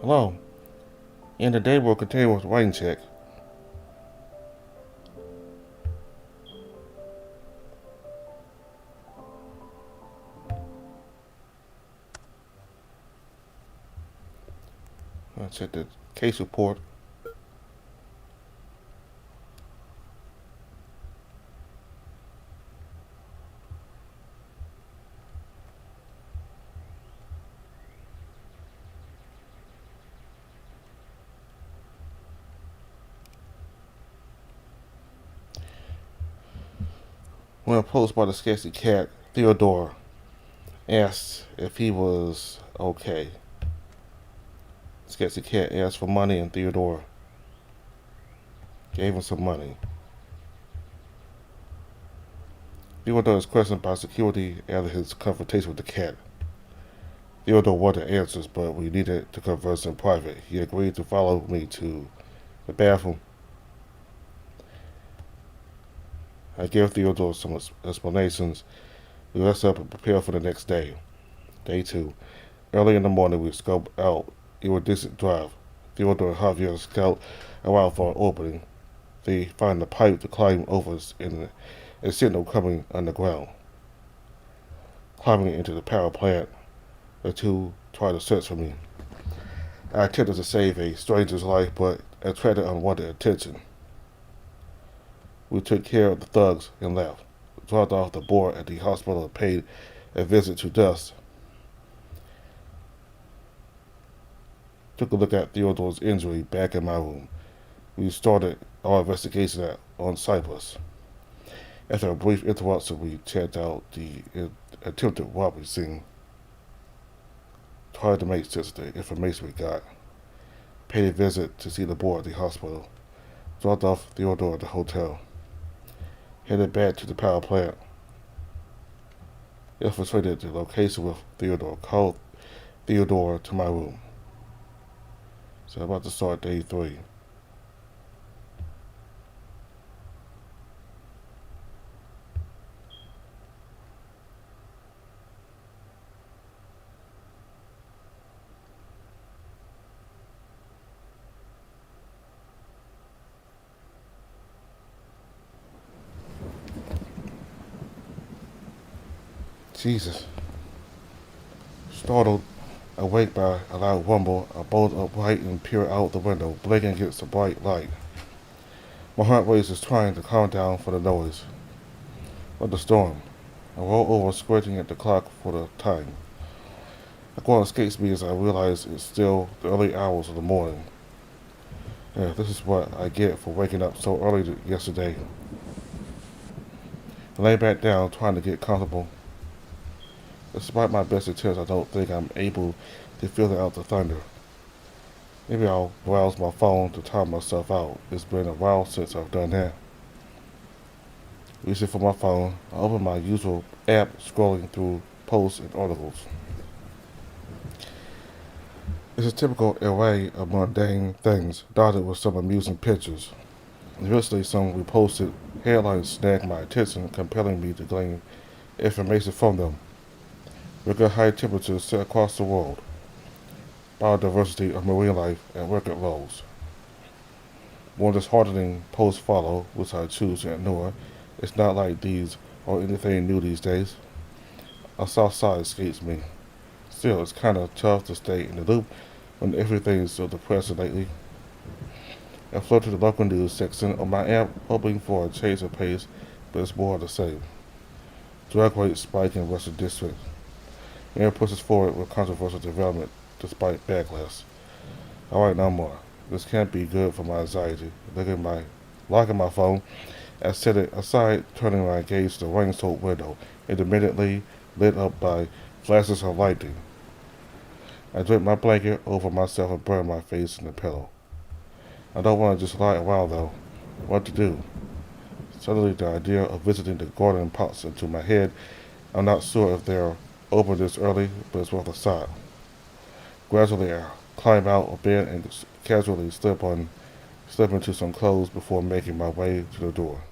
Hello. In the day will continue with Raincheck. Let's check the case report. When approached by the scarcity cat, Theodore asked if he was okay. The scarcity cat asked for money and Theodore gave him some money. Theodore is questioned by security after his confrontation with the cat. Theodore wanted answers, but we needed to converse in private. He agreed to follow me to the bathroom. I gave Theodore some explanations. We rest up and prepare for the next day. Day 2. Early in the morning, we scope out Iridescent Drive. Theodore and Javier scout around for an opening. They find a pipe to climb over and a signal coming underground. Climbing into the power plant, the two try to search for me. I attempted to save a stranger's life, but attracted unwanted attention. We took care of the thugs and left. Dropped off the board at the hospital and paid a visit to Dust. Took a look at Theodore's injury back in my room. We started our investigation on Cyprus. After a brief interruption, we checked out the attempted robbery scene. Tried to make sense of the information we got. Paid a visit to see the board at the hospital. Dropped off Theodore at the hotel. Headed back to the power plant. Infiltrated the location with Theodore. Called Theodore to my room. So I'm about to start day 3. Jesus. Startled, awake by a loud rumble, I bolt upright and peer out the window, blinking against the bright light. My heart races, trying to calm down for the noise. But the storm. I roll over, squinting at the clock for the time. The ground escapes me as I realize it's still the early hours of the morning. Yeah, this is what I get for waking up so early yesterday. I lay back down, trying to get comfortable. Despite my best attempts, I don't think I'm able to filter out the thunder. Maybe I'll browse my phone to time myself out. It's been a while since I've done that. Reaching for my phone, I open my usual app, scrolling through posts and articles. It's a typical array of mundane things, dotted with some amusing pictures. Eventually, some reposted headlines snagged my attention, compelling me to glean information from them. Record high temperatures set across the world. Biodiversity of marine life at record lows. More disheartening posts follow, which I choose to ignore. It's not like these or anything new these days. A soft side escapes me. Still, it's kind of tough to stay in the loop when everything is so depressing lately. I float to the local news section of my app, hoping for a change of pace, but it's more of the same. Drug rates spike in Western District. Mayor pushes forward with controversial development despite backlash. Alright, no more. This can't be good for my anxiety. Locking my phone, I set it aside, turning my gaze to the rain-soaked window, intermittently lit up by flashes of lightning. I drape my blanket over myself and burn my face in the pillow. I don't want to just lie around though. What to do? Suddenly the idea of visiting the garden pops into my head. I'm not sure if they're open this early, but it's worth a shot. Gradually I climb out of bed and casually slip into some clothes before making my way to the door.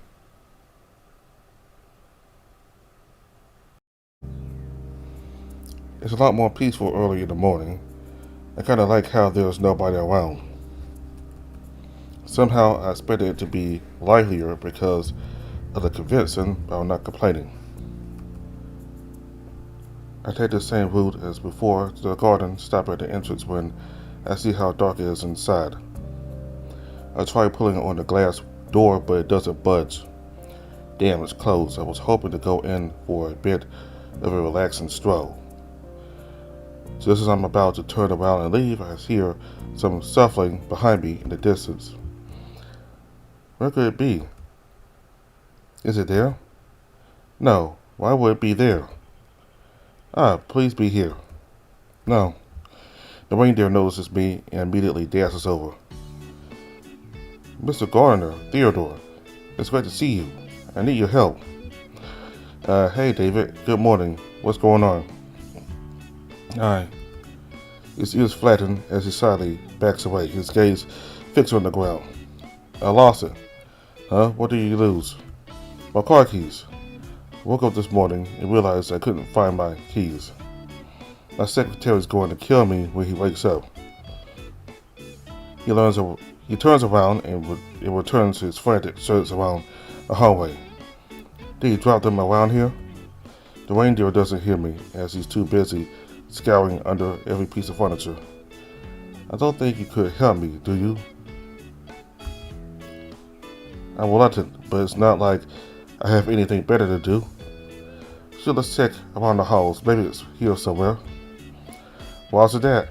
It's a lot more peaceful early in the morning. I kind of like how there's nobody around. Somehow I expected it to be livelier because of the convincing, but I'm not complaining. I take the same route as before to the garden, stop at the entrance when I see how dark it is inside. I try pulling on the glass door, but it doesn't budge. Damn, it's closed. I was hoping to go in for a bit of a relaxing stroll. Just as I'm about to turn around and leave, I hear some shuffling behind me in the distance. Where could it be? Is it there? No. Why would it be there? Ah, please be here. No. The reindeer notices me and immediately dashes over. Mr. Gardner, Theodore, it's great to see you. I need your help. Hey David, good morning. What's going on? Hi. His ears flatten as he slightly backs away, his gaze fixed on the ground. I lost it. Huh? What did you lose? My car keys. I woke up this morning and realized I couldn't find my keys. My secretary's going to kill me when he wakes up. He turns around and returns his frantic search around the hallway. Did he drop them around here? The reindeer doesn't hear me as he's too busy scouring under every piece of furniture. I don't think you could help me, do you? I'm reluctant, but it's not like I have anything better to do. So let's check around the halls. Maybe it's here somewhere. Why's that?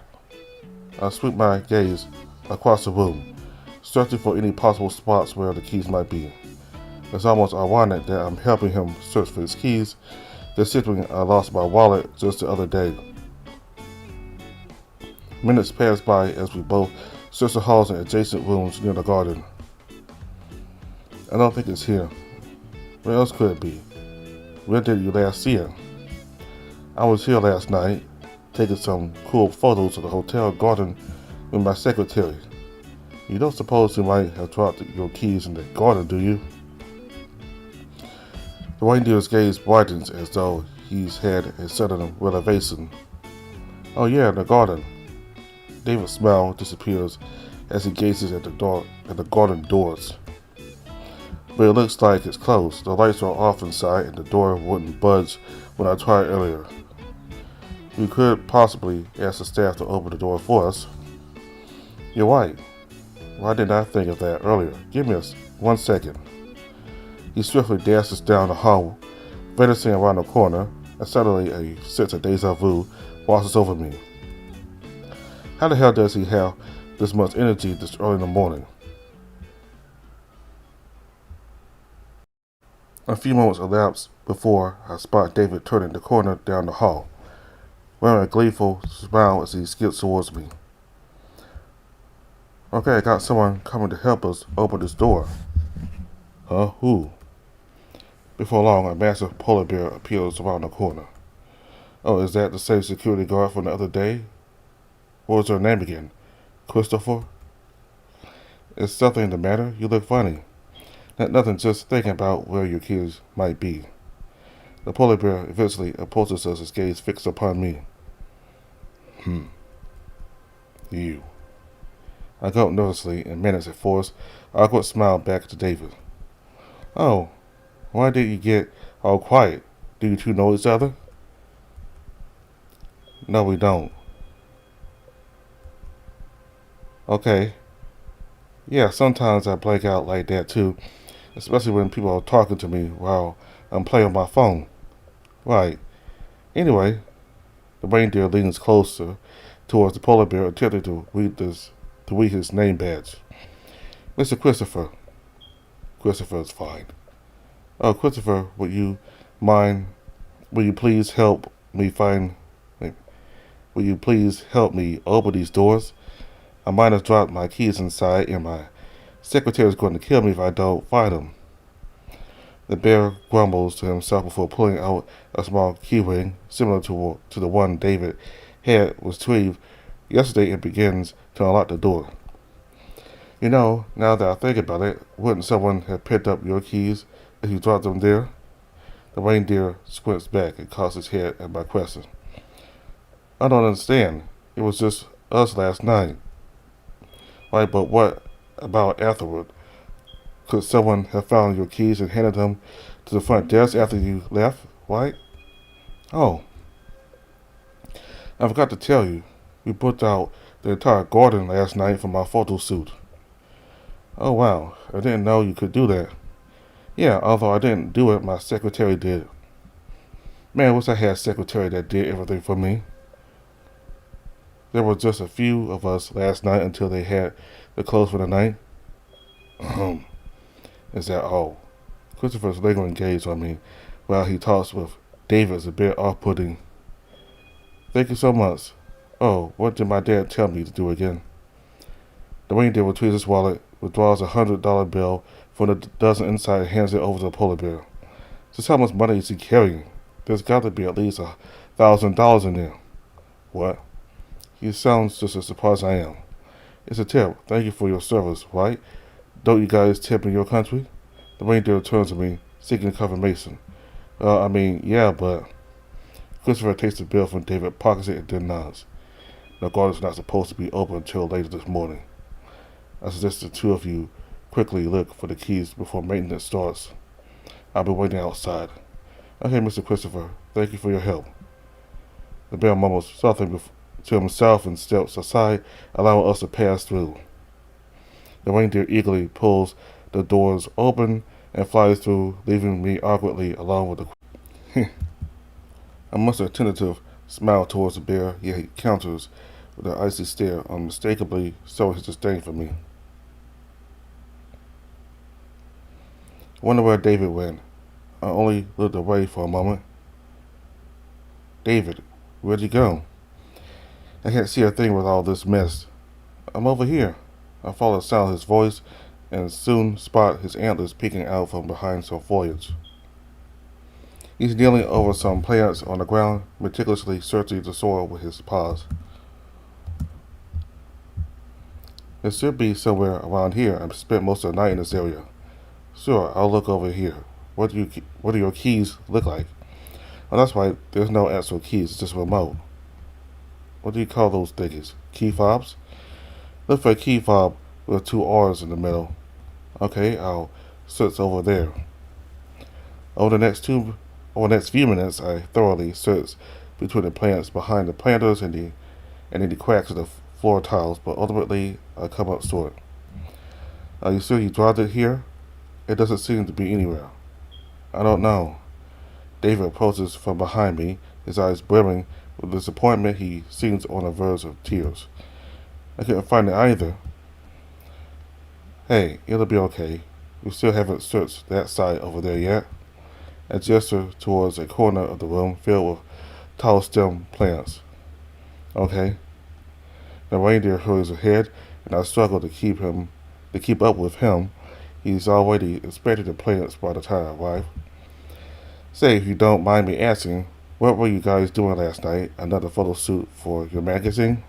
I sweep my gaze across the room, searching for any possible spots where the keys might be. It's almost ironic that I'm helping him search for his keys, considering I lost my wallet just the other day. Minutes pass by as we both search the halls and adjacent rooms near the garden. I don't think it's here. Where else could it be? Where did you last see it? I was here last night, taking some cool photos of the hotel garden with my secretary. You don't suppose you might have dropped your keys in the garden, do you? The reindeer's gaze brightens as though he's had a sudden revelation. Oh yeah, the garden. David's smile disappears as he gazes at the garden doors. But it looks like it's closed. The lights are off inside and the door wouldn't budge when I tried earlier. We could possibly ask the staff to open the door for us. You're right. Why didn't I think of that earlier? Give me 1 second. He swiftly dashes down the hall, vanishing around the corner, and suddenly a sense of deja vu washes over me. How the hell does he have this much energy this early in the morning? A few moments elapse before I spot David turning the corner down the hall, wearing a gleeful smile as he skips towards me. Okay, I got someone coming to help us open this door. Huh? Who? Before long, a massive polar bear appears around the corner. Oh, is that the same security guard from the other day? What was her name again? Christopher? Is something the matter? You look funny. Nothing, just thinking about where your keys might be. The polar bear eventually approaches us, his gaze fixed upon me. You. I go nervously and manage a forced, awkward smile back to David. Oh, why did you get all quiet? Do you two know each other? No, we don't. Okay. Yeah, sometimes I blank out like that too, especially when people are talking to me while I'm playing on my phone. Right. Anyway, the reindeer leans closer towards the polar bear, attempting to read his name badge. Mr. Christopher. Christopher is fine. Oh, Christopher, would you please help me open these doors? I might have dropped my keys inside and my secretary is going to kill me if I don't find them. The bear grumbles to himself before pulling out a small key ring, similar to the one David had retrieved yesterday, and begins to unlock the door. You know, now that I think about it, wouldn't someone have picked up your keys if you dropped them there? The reindeer squints back and cocks his head at my question. I don't understand. It was just us last night. Right, but what about afterward? Could someone have found your keys and handed them to the front desk after you left, right? Oh, I forgot to tell you. We booked out the entire garden last night for my photo shoot. Oh wow, I didn't know you could do that. Yeah, although I didn't do it, my secretary did. Man, I wish I had a secretary that did everything for me. There were just a few of us last night until they had the close for the night. Is that all? Christopher's lingering gaze on me while he talks with David is a bit off-putting. Thank you so much. Oh, what did my dad tell me to do again? The reindeer retrieves his wallet, withdraws $100 bill from the dozen inside and hands it over to the polar bear. Just how much money is he carrying? There's got to be at least $1,000 in there. What? He sounds just as surprised as I am. It's a tip. Thank you for your service, right? Don't you guys tip in your country? The reindeer turns to me, seeking confirmation. Yeah, but... Christopher takes the bill from David, pockets it, and then nods. The garden's not supposed to be open until later this morning. I suggest the two of you quickly look for the keys before maintenance starts. I'll be waiting outside. Okay, Mr. Christopher, thank you for your help. The bear mumbles something to himself and steps aside, allowing us to pass through. The reindeer eagerly pulls the doors open and flies through, leaving me awkwardly alone with the... I must have a tentative smile towards the bear, yet he counters with an icy stare, unmistakably showing his disdain for me. I wonder where David went. I only looked away for a moment. David, where'd you go? I can't see a thing with all this mess. I'm over here. I follow the sound of his voice and soon spot his antlers peeking out from behind some foliage. He's kneeling over some plants on the ground, meticulously searching the soil with his paws. It should be somewhere around here. I've spent most of the night in this area. Sure, I'll look over here. What do your keys look like? Oh, that's right. There's no actual keys. It's just a remote. What do you call those things? Key fobs? Look for a key fob with 2 R's in the middle. Okay, I'll search over there. Over the next few minutes, I thoroughly searched between the plants behind the planters and in the cracks of the floor tiles, but ultimately I come up short. Are you sure you dropped it here? It doesn't seem to be anywhere. I don't know. David approaches from behind me, his eyes brimming with disappointment. He seems on the verge of tears. I couldn't find it either. Hey, it'll be okay. We still haven't searched that side over there yet. I gesture towards a corner of the room filled with tall stem plants. Okay. The reindeer hurries ahead, and I struggle to keep up with him. He's already inspected the plants by the time I arrive. Say, if you don't mind me asking, what were you guys doing last night? Another photo shoot for your magazine?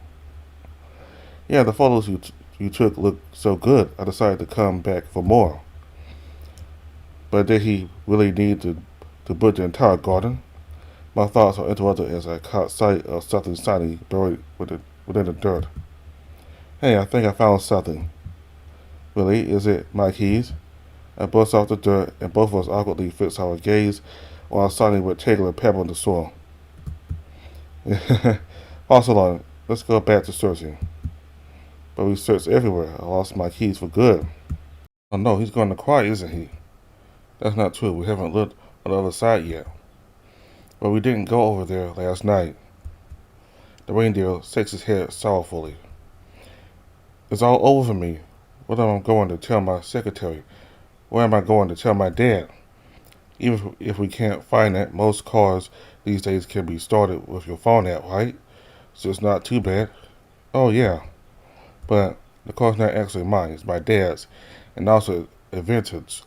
Yeah, the photos you took looked so good, I decided to come back for more. But did he really need to book the entire garden? My thoughts are interrupted as I caught sight of something shiny buried within the dirt. Hey, I think I found something. Really? Is it my keys? I bust off the dirt, and both of us awkwardly fix our gaze while signing with rectangular pebble in the soil. Pass along. Let's go back to searching. But we searched everywhere. I lost my keys for good. Oh no, he's going to cry, isn't he? That's not true. We haven't looked on the other side yet. But we didn't go over there last night. The reindeer shakes his head sorrowfully. It's all over for me. What am I going to tell my secretary? Where am I going to tell my dad? Even if we can't find it, most cars these days can be started with your phone app, right? So it's not too bad. Oh yeah. But the car's not actually mine. It's my dad's. And also a vintage.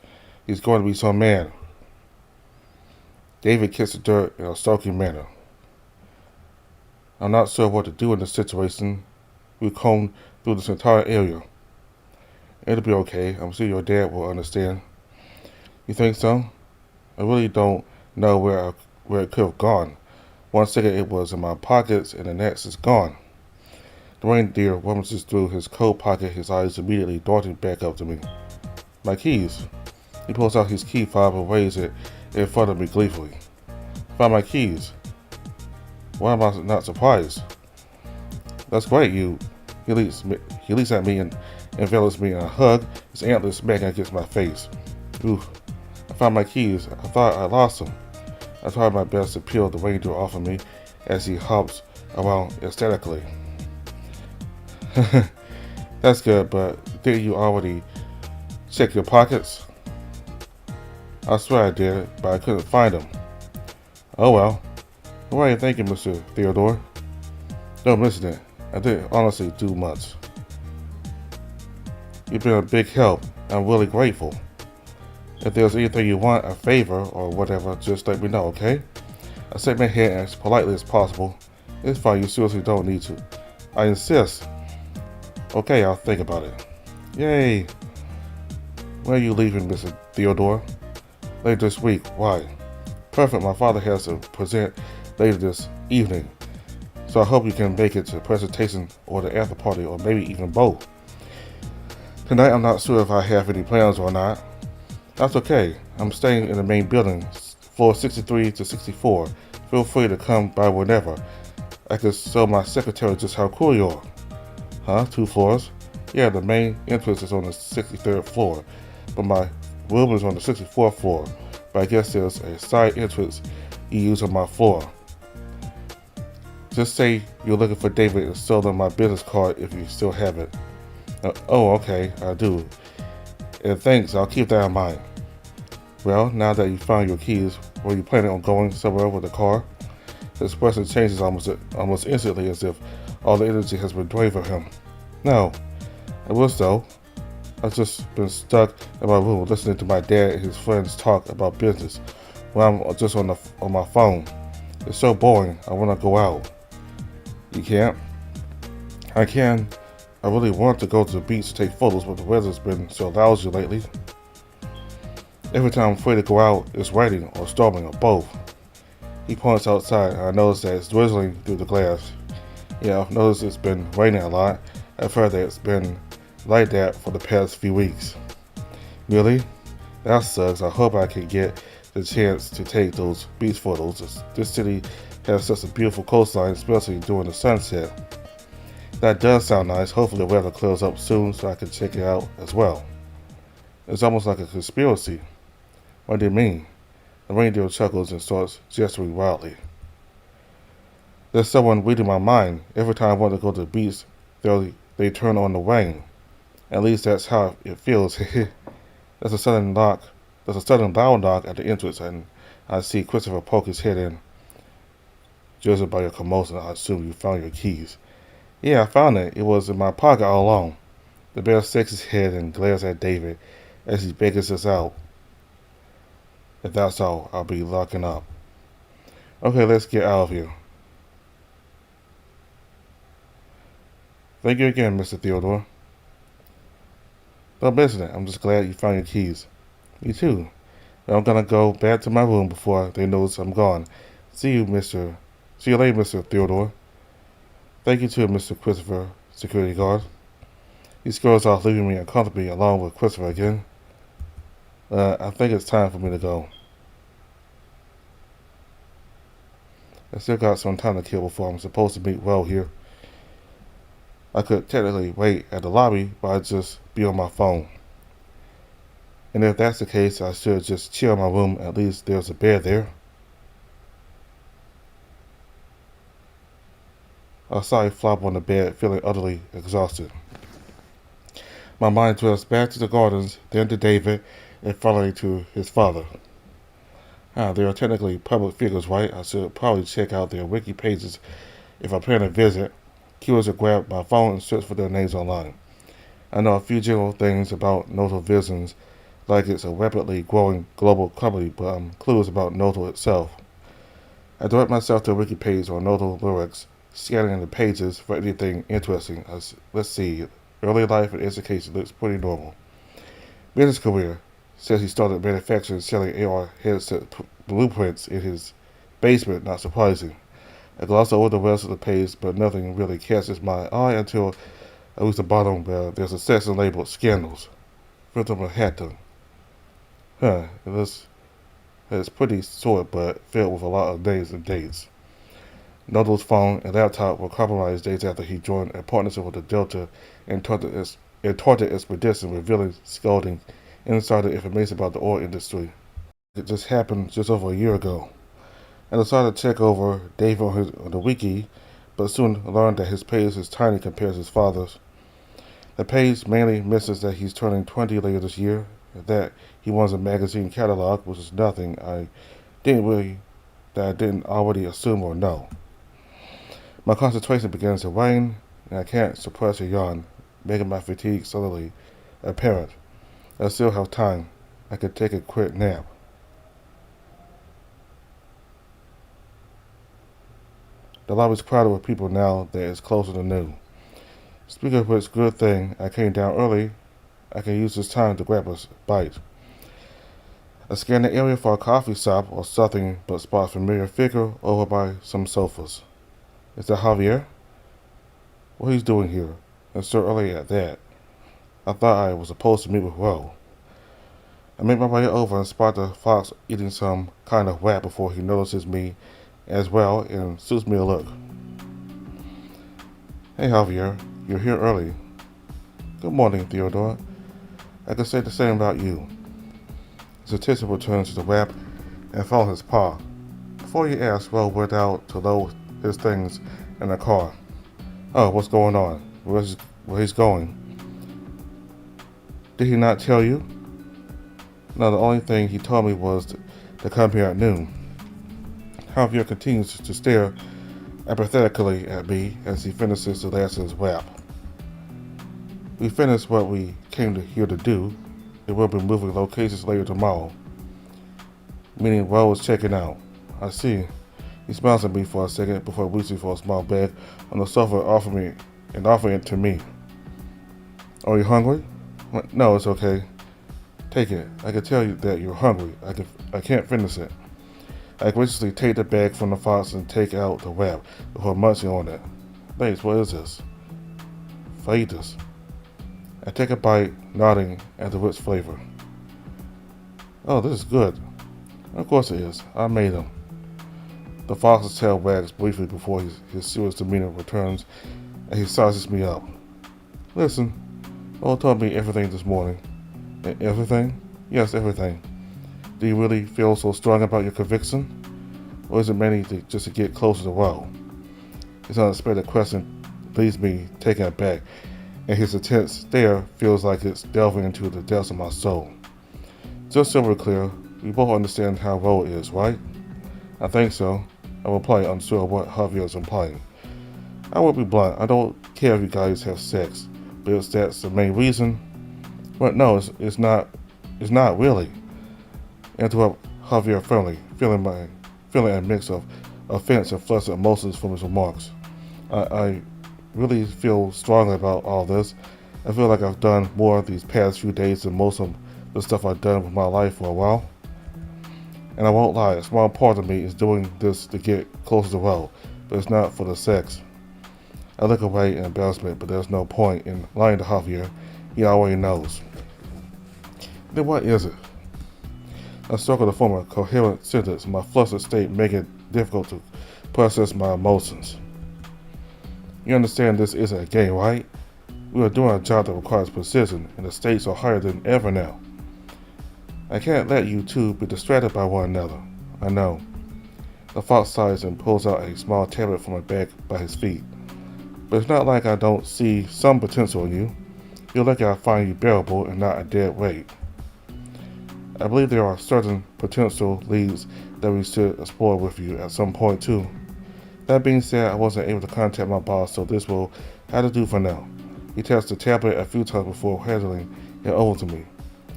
He's going to be so mad. David kissed the dirt in a sulky manner. I'm not sure what to do in this situation. We combed through this entire area. It'll be okay. I'm sure your dad will understand. You think so? I really don't know where it could have gone. 1 second it was in my pockets and the next it's gone. The reindeer rummages through his coat pocket, his eyes immediately darting back up to me. My keys. He pulls out his key fob and waves it in front of me gleefully. Found my keys. Why am I not surprised? That's great, you. He leaps at me and envelops me in a hug, his antlers smacking against my face. Oof. I found my keys. I thought I lost them. I tried my best to peel the reindeer off of me as he hops around ecstatically. That's good, but didn't you already check your pockets? I swear I did, but I couldn't find them. Oh well. Why are you thinking, Mr. Theodore? No, listen it. I didn't honestly do much. You've been a big help. I'm really grateful. If there's anything you want, a favor or whatever, just let me know, okay? I shake my head as politely as possible. It's fine, you seriously don't need to. I insist. Okay, I'll think about it. Yay! When are you leaving, Mr. Theodore? Later this week. Why? Perfect, my father has to present later this evening. So I hope you can make it to the presentation or the after party or maybe even both. Tonight I'm not sure if I have any plans or not. That's okay. I'm staying in the main building, floor 63 to 64. Feel free to come by whenever. I could show my secretary just how cool you are. Huh? 2 floors? Yeah, the main entrance is on the 63rd floor, but my room is on the 64th floor. But I guess there's a side entrance you use on my floor. Just say you're looking for David and show them my business card if you still have it. Oh, okay, I do. And thanks, I'll keep that in mind. Well, now that you found your keys, were you planning on going somewhere with the car? His expression changes almost instantly, as if all the energy has been drained from him. No, I wish so. I've just been stuck in my room listening to my dad and his friends talk about business when I'm just on my phone. It's so boring, I want to go out. You can't? I can. I really want to go to the beach to take photos, but the weather's been so lousy lately. Every time I'm free to go out, it's raining or storming or both. He points outside and I notice that it's drizzling through the glass. Yeah, I've noticed it's been raining a lot. I've heard that it's been like that for the past few weeks. Really? That sucks. I hope I can get the chance to take those beach photos. This city has such a beautiful coastline, especially during the sunset. That does sound nice. Hopefully the weather clears up soon so I can check it out as well. It's almost like a conspiracy. What do you mean? The reindeer chuckles and starts gesturing wildly. There's someone reading my mind. Every time I want to go to the beach, they turn on the rain. At least that's how it feels. There's a sudden loud knock at the entrance, and I see Christopher poke his head in. Judging by your commotion, I assume you found your keys. Yeah, I found it. It was in my pocket all along. The bear shakes his head and glares at David as he beckons us out. If that's all, I'll be locking up. Okay, let's get out of here. Thank you again, Mr. Theodore. Don't mention it. I'm just glad you found your keys. Me too. But I'm gonna go back to my room before they notice I'm gone. See you later, Mr. Theodore. Thank you too, Mr. Christopher, security guard. He scurries off, leaving me uncomfortably along with Christopher again. I think it's time for me to go. I still got some time to kill before I'm supposed to meet Will here. I could technically wait at the lobby, but I'd just be on my phone. And if that's the case, I should just chill in my room. At least there's a bed there. I saw him flop on the bed, feeling utterly exhausted. My mind drifts back to the gardens, then to David, and finally to his father. They are technically public figures, right? I should probably check out their wiki pages if I plan to visit. Curious to grab my phone and search for their names online. I know a few general things about Noto Visions, like it's a rapidly growing global company, but I'm clueless about Noto itself. I direct myself to a wiki page on Noto lyrics, scanning the pages for anything interesting. Let's see. Early life and education looks pretty normal. Business career says he started manufacturing and selling AR headset blueprints in his basement, not surprising. I gloss over the rest of the page, but nothing really catches my eye until I reach the bottom where there's a section labeled Scandals. From Manhattan. It's pretty short, but filled with a lot of names and dates. Noodle's phone and laptop were compromised days after he joined a partnership with the Delta Antarctic expedition, revealing scalding insider information about the oil industry. It just happened just over a year ago. I decided to check over Dave on the wiki, but soon learned that his page is tiny compared to his father's. The page mainly mentions that he's turning 20 later this year, that he wants a magazine catalog, which is nothing I didn't already assume or know. My concentration begins to wane, and I can't suppress a yawn, making my fatigue suddenly apparent. I still have time. I could take a quick nap. The lobby's crowded with people now that it's closer to noon. Speaking of which, good thing I came down early. I can use this time to grab a bite. I scan the area for a coffee shop or something, but spot a familiar figure over by some sofas. Is that Javier? What he's doing here, and so early at that. I thought I was supposed to meet with Ro. I make my way over and spot the fox eating some kind of rat before he notices me as well and shoots me a look. Hey Javier, you're here early. Good morning, Theodore. I could say the same about you. His attention returns to the rat and follows his paw. Before he asks, Ro went out to load his things in the car. Oh, what's going on? Where he's going? Did he not tell you? No, the only thing he told me was to come here at noon. Javier continues to stare apathetically at me as he finishes the last of his wrap. We finished what we came here to do, and we'll be moving locations later tomorrow. Meaning Ro is checking out. I see. He smiles at me for a second before reaching for a small bag on the sofa offering it to me. Are you hungry? No, it's okay. Take it. I can tell you that you're hungry. I can't finish it. I graciously take the bag from the fox and take out the wrap before munching on it. Thanks, what is this? Fajitas. I take a bite, nodding at the rich flavor. Oh, this is good. Of course it is. I made them. The fox's tail wags briefly before his serious demeanor returns and he sizes me up. Listen, Ro told me everything this morning. Everything? Yes, everything. Do you really feel so strong about your conviction? Or is it mainly just to get closer to Ro? His unexpected question leaves me taken aback, and his intense stare feels like it's delving into the depths of my soul. Just so we're clear, we both understand how Ro is, right? I think so. I reply, unsure of what Javier is implying. I will be blunt. I don't care if you guys have sex, but if that's the main reason, but no, it's not really. Interrupt Javier firmly, feeling a mix of offense and flustered emotions from his remarks. I really feel strongly about all this. I feel like I've done more these past few days than most of the stuff I've done with my life for a while. And I won't lie, a small part of me is doing this to get closer to Ro, but it's not for the sex. I look away in embarrassment, but there's no point in lying to Javier. He already knows. Then what is it? I struggle to form a coherent sentence, my flustered state making it difficult to process my emotions. You understand this isn't a game, right? We are doing a job that requires precision, and the stakes are higher than ever now. I can't let you two be distracted by one another. I know. The fox sighs and pulls out a small tablet from a bag by his feet. But it's not like I don't see some potential in you. You're lucky I find you bearable and not a dead weight. I believe there are certain potential leads that we should explore with you at some point too. That being said, I wasn't able to contact my boss, so this will have to do for now. He taps the tablet a few times before handing it over to me.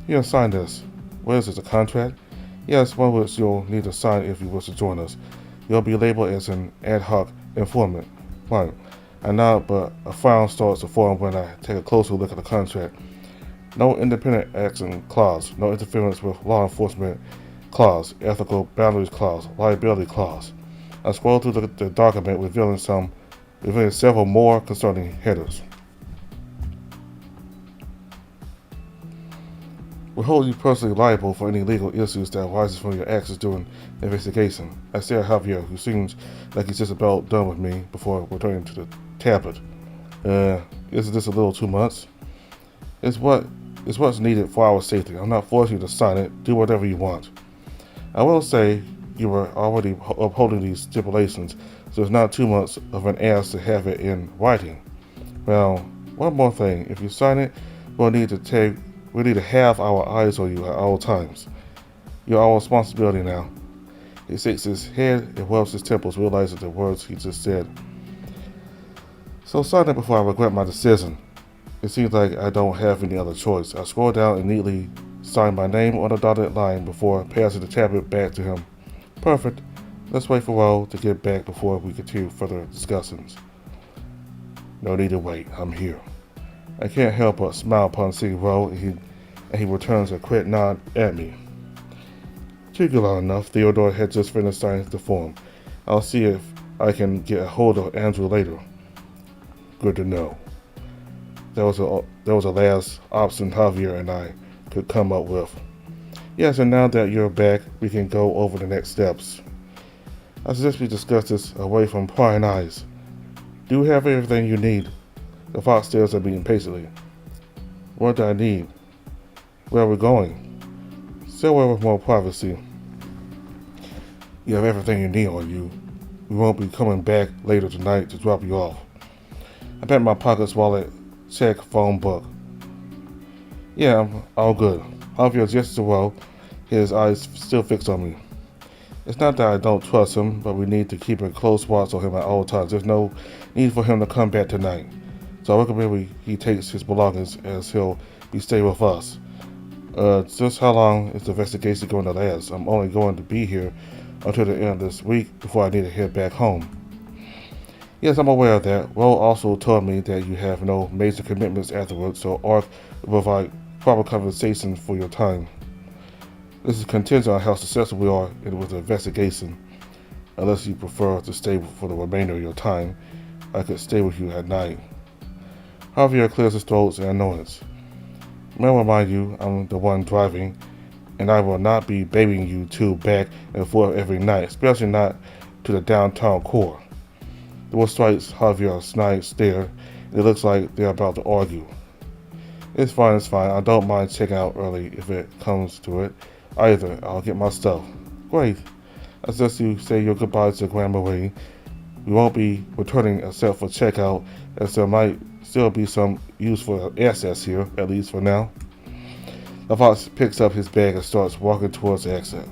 Here, sign this. What is this, a contract? Yes, one which you'll need to sign if you wish to join us. You'll be labeled as an ad hoc informant. Right. I nod, but a frown starts to form when I take a closer look at the contract. No independent action clause, no interference with law enforcement clause, ethical boundaries clause, liability clause. I scrolled through the document, revealing several more concerning headers. We hold you personally liable for any legal issues that arises from your actions during the investigation. I stare at Javier, who seems like he's just about done with me before returning to the tablet. Isn't this a little too much? It's what's needed for our safety. I'm not forcing you to sign it. Do whatever you want. I will say you were already upholding these stipulations, so it's not too much of an ask to have it in writing. Well, one more thing. If you sign it, we need to have our eyes on you at all times. You're our responsibility now. He shakes his head and rubs his temples, realizing the words he just said. So sign it before I regret my decision. It seems like I don't have any other choice. I scroll down and neatly sign my name on the dotted line before passing the tablet back to him. Perfect. Let's wait for Ro to get back before we continue further discussions. No need to wait. I'm here. I can't help but smile upon seeing Ro, and he returns a quick nod at me. Took you long enough. Theodore had just finished signing the form. I'll see if I can get a hold of Andrew later. Good to know. That was the last option Javier and I could come up with. Yes, and now that you're back, we can go over the next steps. I suggest we discuss this away from prying eyes. Do you have everything you need? The fox stares at me impatiently. What do I need? Where are we going? Somewhere with more privacy. You have everything you need on you. We won't be coming back later tonight to drop you off. I pat my pockets, wallet, check, phone book. Yeah, I'm all good. Javier gestures well, his eyes still fixed on me. It's not that I don't trust him, but we need to keep a close watch on him at all times. There's no need for him to come back tonight. So I recommend he takes his belongings as he'll be staying with us. Just how long is the investigation going to last? I'm only going to be here until the end of this week before I need to head back home. Yes, I'm aware of that. Ro also told me that you have no major commitments afterwards, so ARC will provide proper compensation for your time. This is contingent on how successful we are with the investigation. Unless you prefer to stay for the remainder of your time, I could stay with you at night. Javier clears his throat in annoyance. May I remind you, I'm the one driving, and I will not be babying you two back and forth every night, especially not to the downtown core. The boy strikes Javier a snide stare, and it looks like they're about to argue. It's fine. I don't mind checking out early if it comes to it. Either, I'll get my stuff. Great. I suggest you say your goodbyes to Grandma Marie. We won't be returning except for checkout, as there might still be some useful assets here, at least for now. The fox picks up his bag and starts walking towards the exit.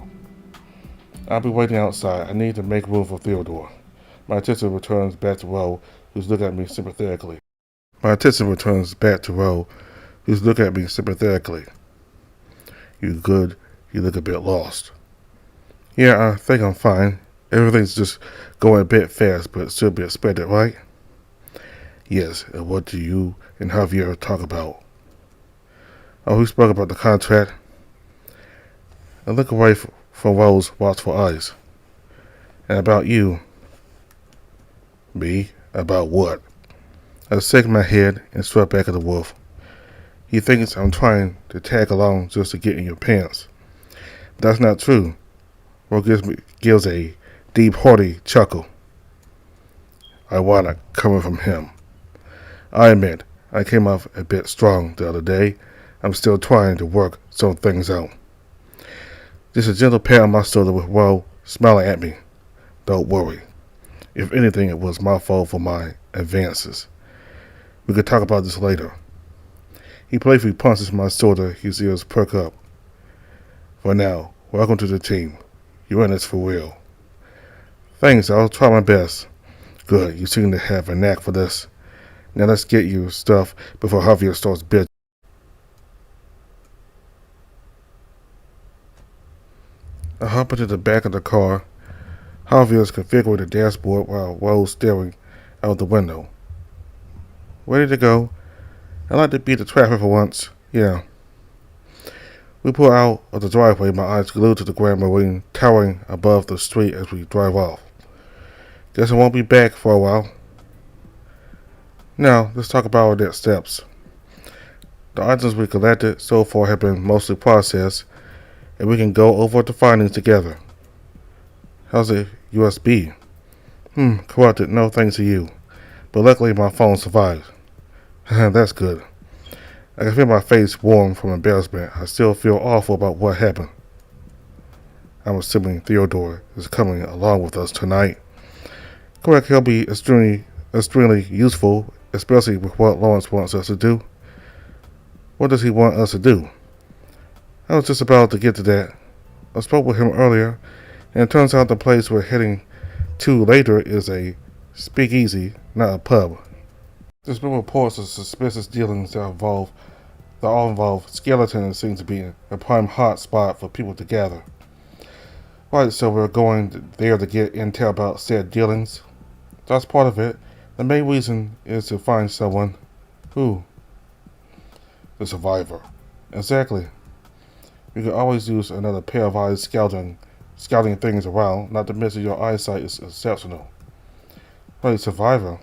I'll be waiting outside. I need to make room for Theodore. My attention returns back to Ro, who's looking at me sympathetically. You good? You look a bit lost. Yeah, I think I'm fine. Everything's just going a bit fast, but it should be expected, right? Yes, and what do you and Javier talk about? Oh, we spoke about the contract. I look away from Ro's watchful eyes. And about you. Me? About what? I shake my head and strut back at the wolf. He thinks I'm trying to tag along just to get in your pants. But that's not true. Ro gives a deep, hearty chuckle. Ironic coming from him. I admit, I came off a bit strong the other day. I'm still trying to work some things out. Just a gentle pat on my shoulder with Ro smiling at me. Don't worry. If anything, it was my fault for my advances. We could talk about this later. He playfully punches my shoulder, his ears perk up. For now, welcome to the team. You're in this for real. Thanks, I'll try my best. Good, you seem to have a knack for this. Now let's get your stuff before Javier starts bitching. I hop into the back of the car. Javier is configuring the dashboard while Ro's staring out the window. Ready to go. I like to beat the traffic for once. Yeah. We pull out of the driveway, my eyes glued to the Grand Marine towering above the street as we drive off. Guess I won't be back for a while. Now, let's talk about our next steps. The items we collected so far have been mostly processed, and we can go over the findings together. How's the USB? Corrupted, no thanks to you. But luckily my phone survived. That's good. I can feel my face warm from embarrassment. I still feel awful about what happened. I'm assuming Theodore is coming along with us tonight. Correct, he'll be extremely useful, especially with what Lawrence wants us to do. What does he want us to do? I was just about to get to that. I spoke with him earlier, and it turns out the place we're heading to later is a speakeasy, not a pub. There's been reports of suspicious dealings that all involve skeletons and seem to be a prime hot spot for people to gather. Right, so we're going there to get intel about said dealings. That's part of it. The main reason is to find someone. Who? The survivor. Exactly. We could always use another pair of eyes scouting things around, not to mention your eyesight is exceptional. Wait, survivor?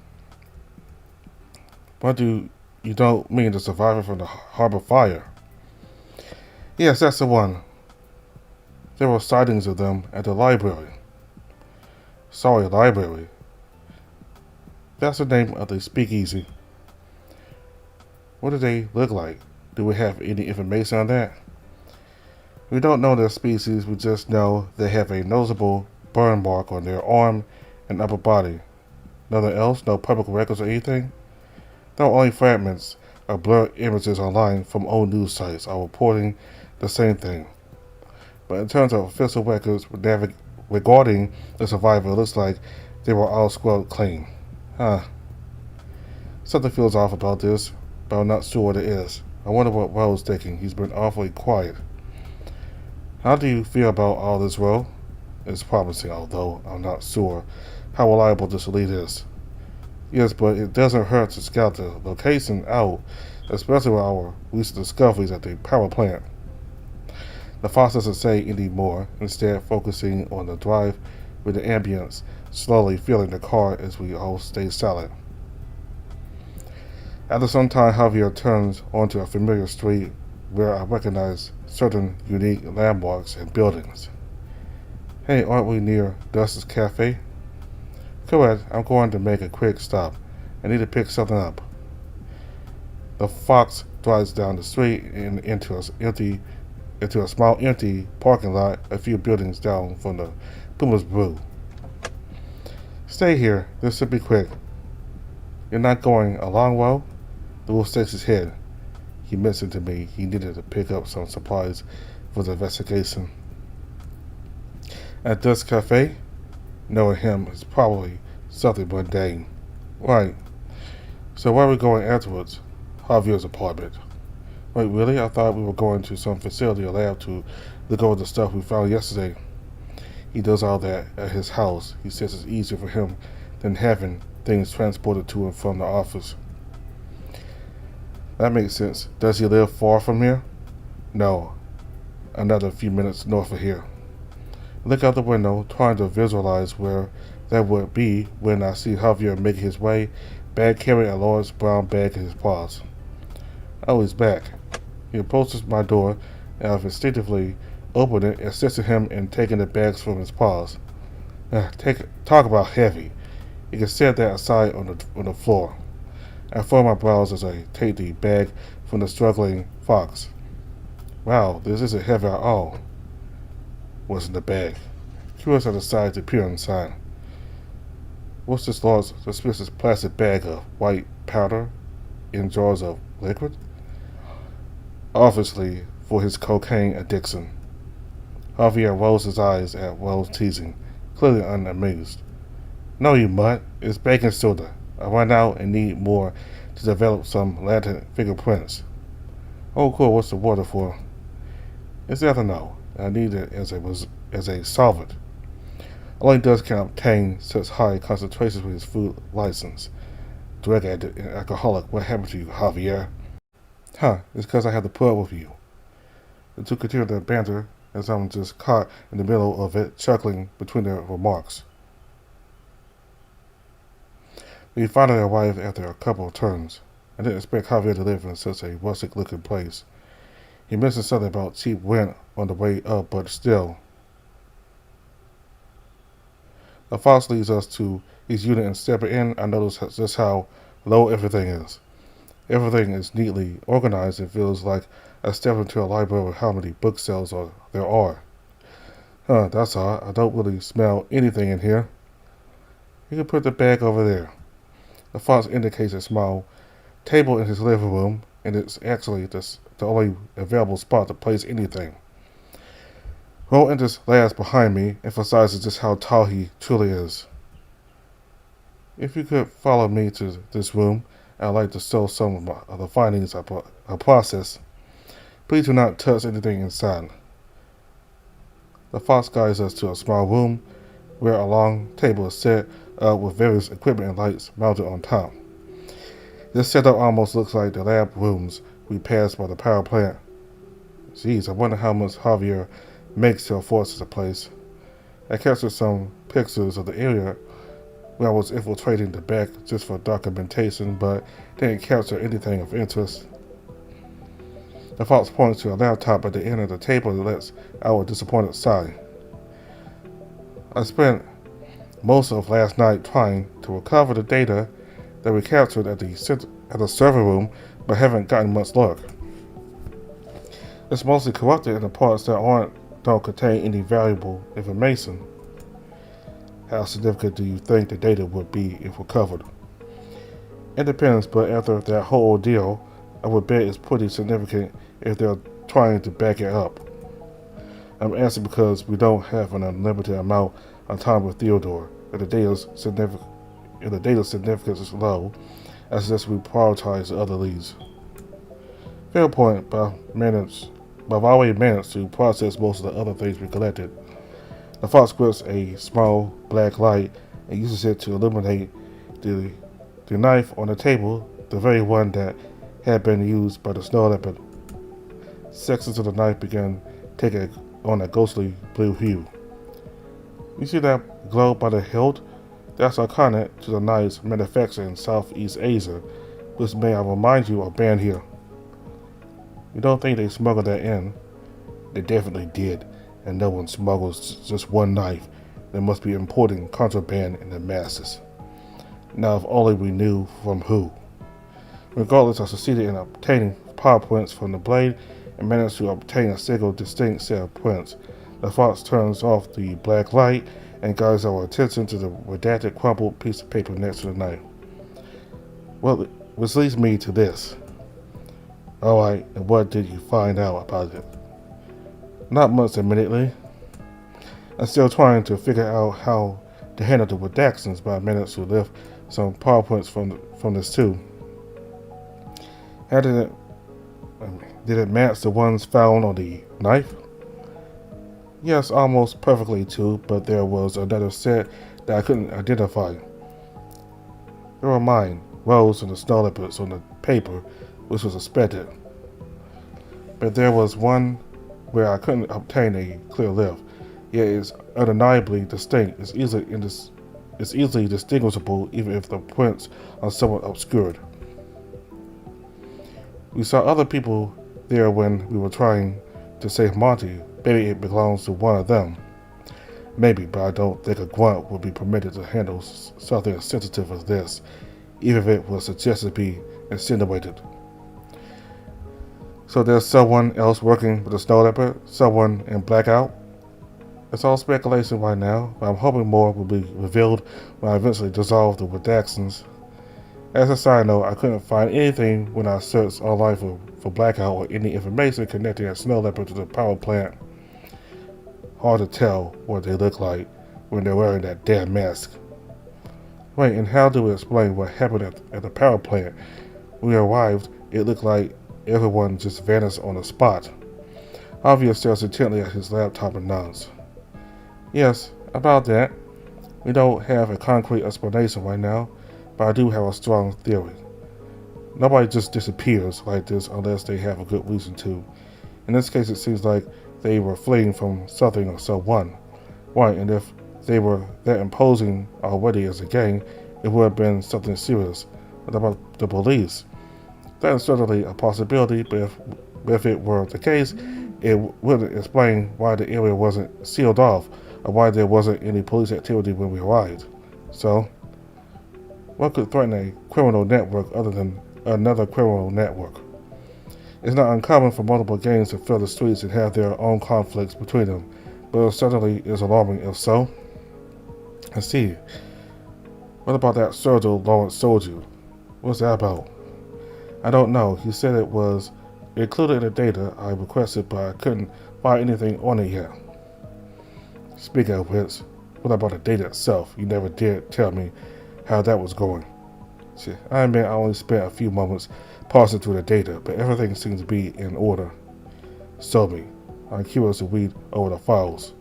What do you don't mean the survivor from the harbor fire? Yes, that's the one. There were sightings of them at the library. Sorry, library. That's the name of the speakeasy. What do they look like? Do we have any information on that? We don't know their species, we just know they have a noticeable burn mark on their arm and upper body. Nothing else? No public records or anything? There are only fragments of blurred images online from old news sites are reporting the same thing. But in terms of official records regarding the survivor, it looks like they were all scrubbed clean. Something feels off about this, but I'm not sure what it is. I wonder what Ro's thinking. He's been awfully quiet. How do you feel about all this, Ro? It's promising, although I'm not sure how reliable this lead is. Yes, but it doesn't hurt to scout the location out, especially with our recent discoveries at the power plant. The fox doesn't say any more, instead focusing on the drive with the ambience, slowly filling the car as we all stay silent. After some time, Javier turns onto a familiar street where I recognize certain unique landmarks and buildings. Hey, aren't we near Dust's Cafe? Correct, I'm going to make a quick stop. I need to pick something up. The fox drives down the street and into a small empty parking lot a few buildings down from the Puma's Brew. Stay here, this should be quick. You're not going a long way? The wolf shakes his head. He mentioned to me he needed to pick up some supplies for the investigation. At Dust's Cafe? Knowing him is probably something mundane. Right. So where are we going afterwards? Javier's apartment. Wait, really? I thought we were going to some facility or lab to look over the stuff we found yesterday. He does all that at his house. He says it's easier for him than having things transported to and from the office. That makes sense. Does he live far from here? No. Another few minutes north of here. I look out the window, trying to visualize where that would be when I see Javier making his way, bag carrying a large brown bag in his paws. Oh, he's back. He approaches my door, and I've instinctively opened it, assisting him in taking the bags from his paws. Talk about heavy. You can set that aside on the floor. I furrow my brows as I take the bag from the struggling fox. Wow, this isn't heavy at all. What's in the bag? Curious, I decide to peer inside. What's this large, suspicious plastic bag of white powder in jars of liquid? Obviously, for his cocaine addiction. Javier rolls his eyes at Wells' teasing, clearly unamused. No, you mutt. It's baking soda. I run out and need more to develop some latent fingerprints. Oh, cool. What's the water for? It's ethanol. I need it as a solvent. Only Dust can obtain such high concentrations with his food license. Drug addict and alcoholic. What happened to you, Javier? It's because I had to put up with you. The two continue their banter as I'm just caught in the middle of it, chuckling between their remarks. We finally arrived after a couple of turns. I didn't expect Javier to live in such a rustic-looking place. He mentioned something about cheap rent on the way up, but still. The fox leads us to his unit, and stepping in, I notice just how low everything is. Everything is neatly organized and feels like I step into a library with how many bookshelves there are. That's odd. I don't really smell anything in here. You can put the bag over there. The fox indicates a small table in his living room, and it's actually the only available spot to place anything. Ro enters last behind me, emphasizes just how tall he truly is. If you could follow me to this room, I'd like to show some of the findings of our process. Please do not touch anything inside. The fox guides us to a small room where a long table is set up with various equipment and lights mounted on top. This setup almost looks like the lab rooms we passed by the power plant. Geez, I wonder how much Javier makes to afford such a place. I captured some pictures of the area where I was infiltrating the back just for documentation, but didn't capture anything of interest. The fox points to a laptop at the end of the table that lets our disappointed sigh. I spent most of last night trying to recover the data that we captured at the server room, but haven't gotten much luck. It's mostly corrupted in the parts that don't contain any valuable information. How significant do you think the data would be if recovered? It depends, but after that whole ordeal, I would bet it's pretty significant if they're trying to back it up. I'm asking because we don't have an unlimited amount of time with Theodore, and the data's significance is low. I suggest we prioritize the other leads. Fair point, but I've already managed to process most of the other things we collected. The fox grips a small black light and uses it to illuminate the knife on the table, the very one that had been used by the snow leopard. Sections of the knife began taking on a ghostly blue hue. You see that glow by the hilt? That's iconic to the knives manufactured in Southeast Asia, which may I remind you are banned here. You don't think they smuggled that in? They definitely did, and no one smuggles just one knife. There must be importing contraband in the masses. Now if only we knew from who. Regardless, I succeeded in obtaining paw prints from the blade and managed to obtain a single distinct set of prints. The fox turns off the black light and guides our attention to the redacted crumpled piece of paper next to the knife. Well, which leads me to this. Alright, and what did you find out about it? Not much immediately. I'm still trying to figure out how to handle the redactions, but I managed to lift some PowerPoints from this too. How did it match the ones found on the knife? Yes, almost perfectly too, but there was another set that I couldn't identify. They were mine, Rose and the snow leopards on the paper, which was expected. But there was one where I couldn't obtain a clear lift, yet it's undeniably distinct. It's easily distinguishable even if the prints are somewhat obscured. We saw other people there when we were trying to save Monty. Maybe it belongs to one of them. Maybe, but I don't think a grunt would be permitted to handle something as sensitive as this, even if it was suggested to be insinuated. So there's someone else working with the snow leopard, someone in blackout. It's all speculation right now, but I'm hoping more will be revealed when I eventually dissolve the redactions. As a side note, I couldn't find anything when I searched online for blackout or any information connecting a snow leopard to the power plant. Hard to tell what they look like when they're wearing that damn mask. Wait, and how do we explain what happened at the power plant? When we arrived, it looked like everyone just vanished on the spot. Javier stares intently at his laptop and nods. Yes, about that. We don't have a concrete explanation right now, but I do have a strong theory. Nobody just disappears like this unless they have a good reason to. In this case, it seems like they were fleeing from something or someone. Right, and if they were that imposing already as a gang, it would have been something serious. What about the police? That is certainly a possibility, but if it were the case, it wouldn't explain why the area wasn't sealed off or why there wasn't any police activity when we arrived. So, what could threaten a criminal network other than another criminal network? It's not uncommon for multiple gangs to fill the streets and have their own conflicts between them, but it certainly is alarming if so. I see. What about that Sergio Lawrence sold you? What's that about? I don't know. He said it was included in the data I requested, but I couldn't find anything on it yet. Speaking of which, what about the data itself? You never did tell me how that was going. See, I admit I only spent a few moments parsing through the data, but everything seems to be in order. So me. I'm curious to read over the files.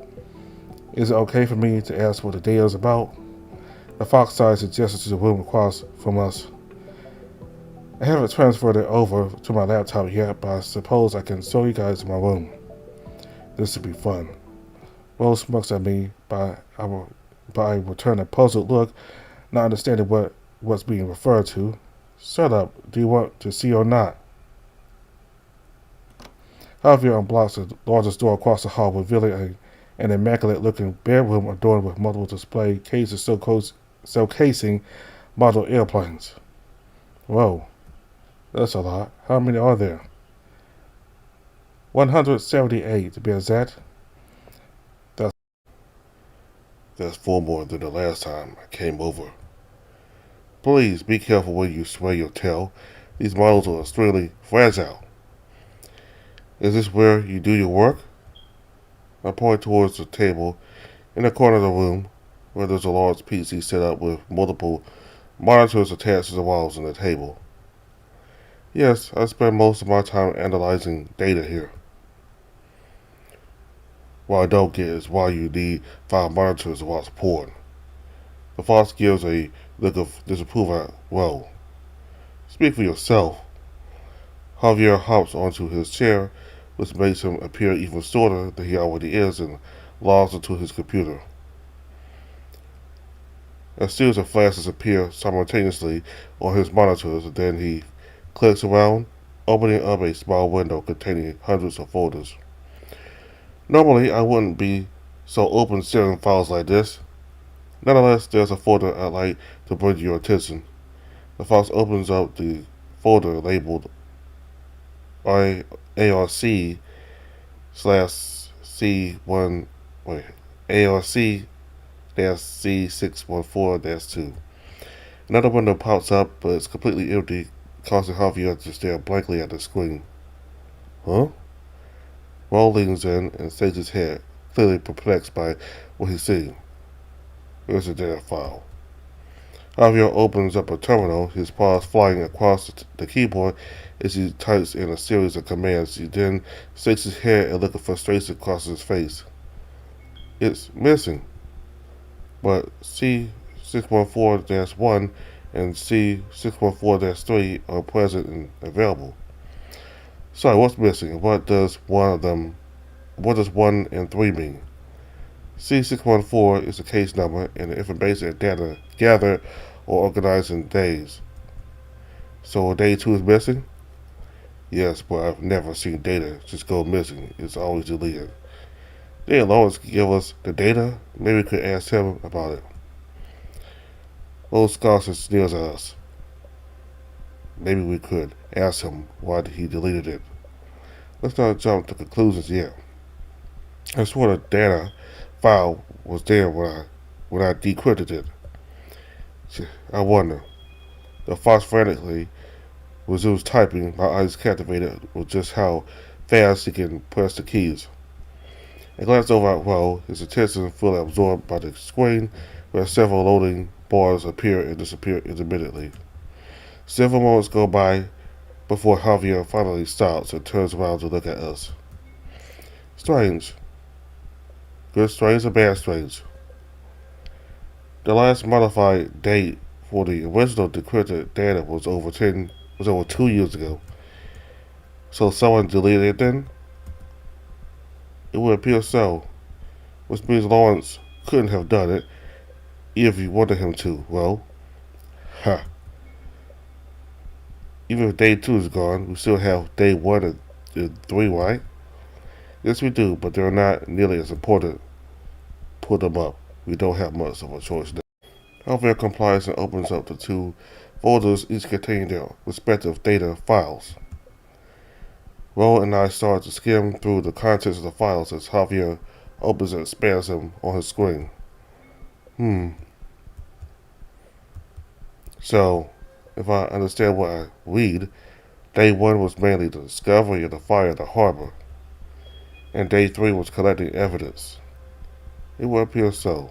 Is it okay for me to ask what the data is about? The fox side suggested to the room across from us. I haven't transferred it over to my laptop yet, but I suppose I can show you guys my room. This will be fun. Rose smirks at me, but I return a puzzled look, not understanding what's being referred to. Shut up. Do you want to see or not? Javier unblocks the largest door across the hall, revealing an immaculate-looking bedroom adorned with multiple display cases showcasing model airplanes. Whoa. That's a lot. How many are there? 178 to be exact. That's 4 more than the last time I came over. Please be careful when you sway your tail. These models are extremely fragile. Is this where you do your work? I point towards the table in the corner of the room where there's a large PC set up with multiple monitors attached to the walls and the table. Yes, I spend most of my time analyzing data here. What I don't get is why you need 5 monitors to watch porn. The fox gives a look of disapproval. Well, speak for yourself. Javier hops onto his chair, which makes him appear even shorter than he already is, and logs into his computer. A series of flashes appear simultaneously on his monitors, and then he clicks around, opening up a small window containing hundreds of folders. Normally, I wouldn't be so open sharing files like this. Nonetheless, there's a folder I'd like to bring to your attention. The fox opens up the folder labeled ARC/C1 ARC-C614-2. Another window pops up, but it's completely empty, causing Javier to stare blankly at the screen. Huh? Raul leans in and shakes his head, clearly perplexed by what he's seeing. Here's the data file. Javier opens up a terminal, his paws flying across the keyboard as he types in a series of commands. He then shakes his head and look of frustration across his face. It's missing. But C614-1 and C614-3 are present and available. Sorry, what's missing, and what does 1 and 3 mean? C614 is the case number and the information and data gathered or organized in days. So day 2 is missing? Yes, but I've never seen data just go missing. It's always deleted. Did Lawrence give us the data? Maybe we could ask him about it. Old Scarson sneers at us. Maybe we could ask him why he deleted it. Let's not jump to conclusions yet. I swore the data file was there when I decrypted it. I wonder. The fox frantically resumes typing, my eyes captivated with just how fast he can press the keys. I glance over at Ro, his attention fully absorbed by the screen, where several loading bars appear and disappear intermittently. Several moments go by before Javier finally stops and turns around to look at us. Strange. Good strange or bad strange? The last modified date for the original decrypted data was over 2 years ago. So someone deleted it then? It would appear so, which means Lawrence couldn't have done it, even if you wanted him to. Well, Huh. Even if day 2 is gone, we still have day 1 and 3, right? Yes, we do, but they're not nearly as important. Put them up. We don't have much of a choice now. Javier complies and opens up the 2 folders, each containing their respective data files. Ro and I start to skim through the contents of the files as Javier opens and expands them on his screen. So, if I understand what I read, day 1 was mainly the discovery of the fire at the harbor, and day 3 was collecting evidence. It would appear so.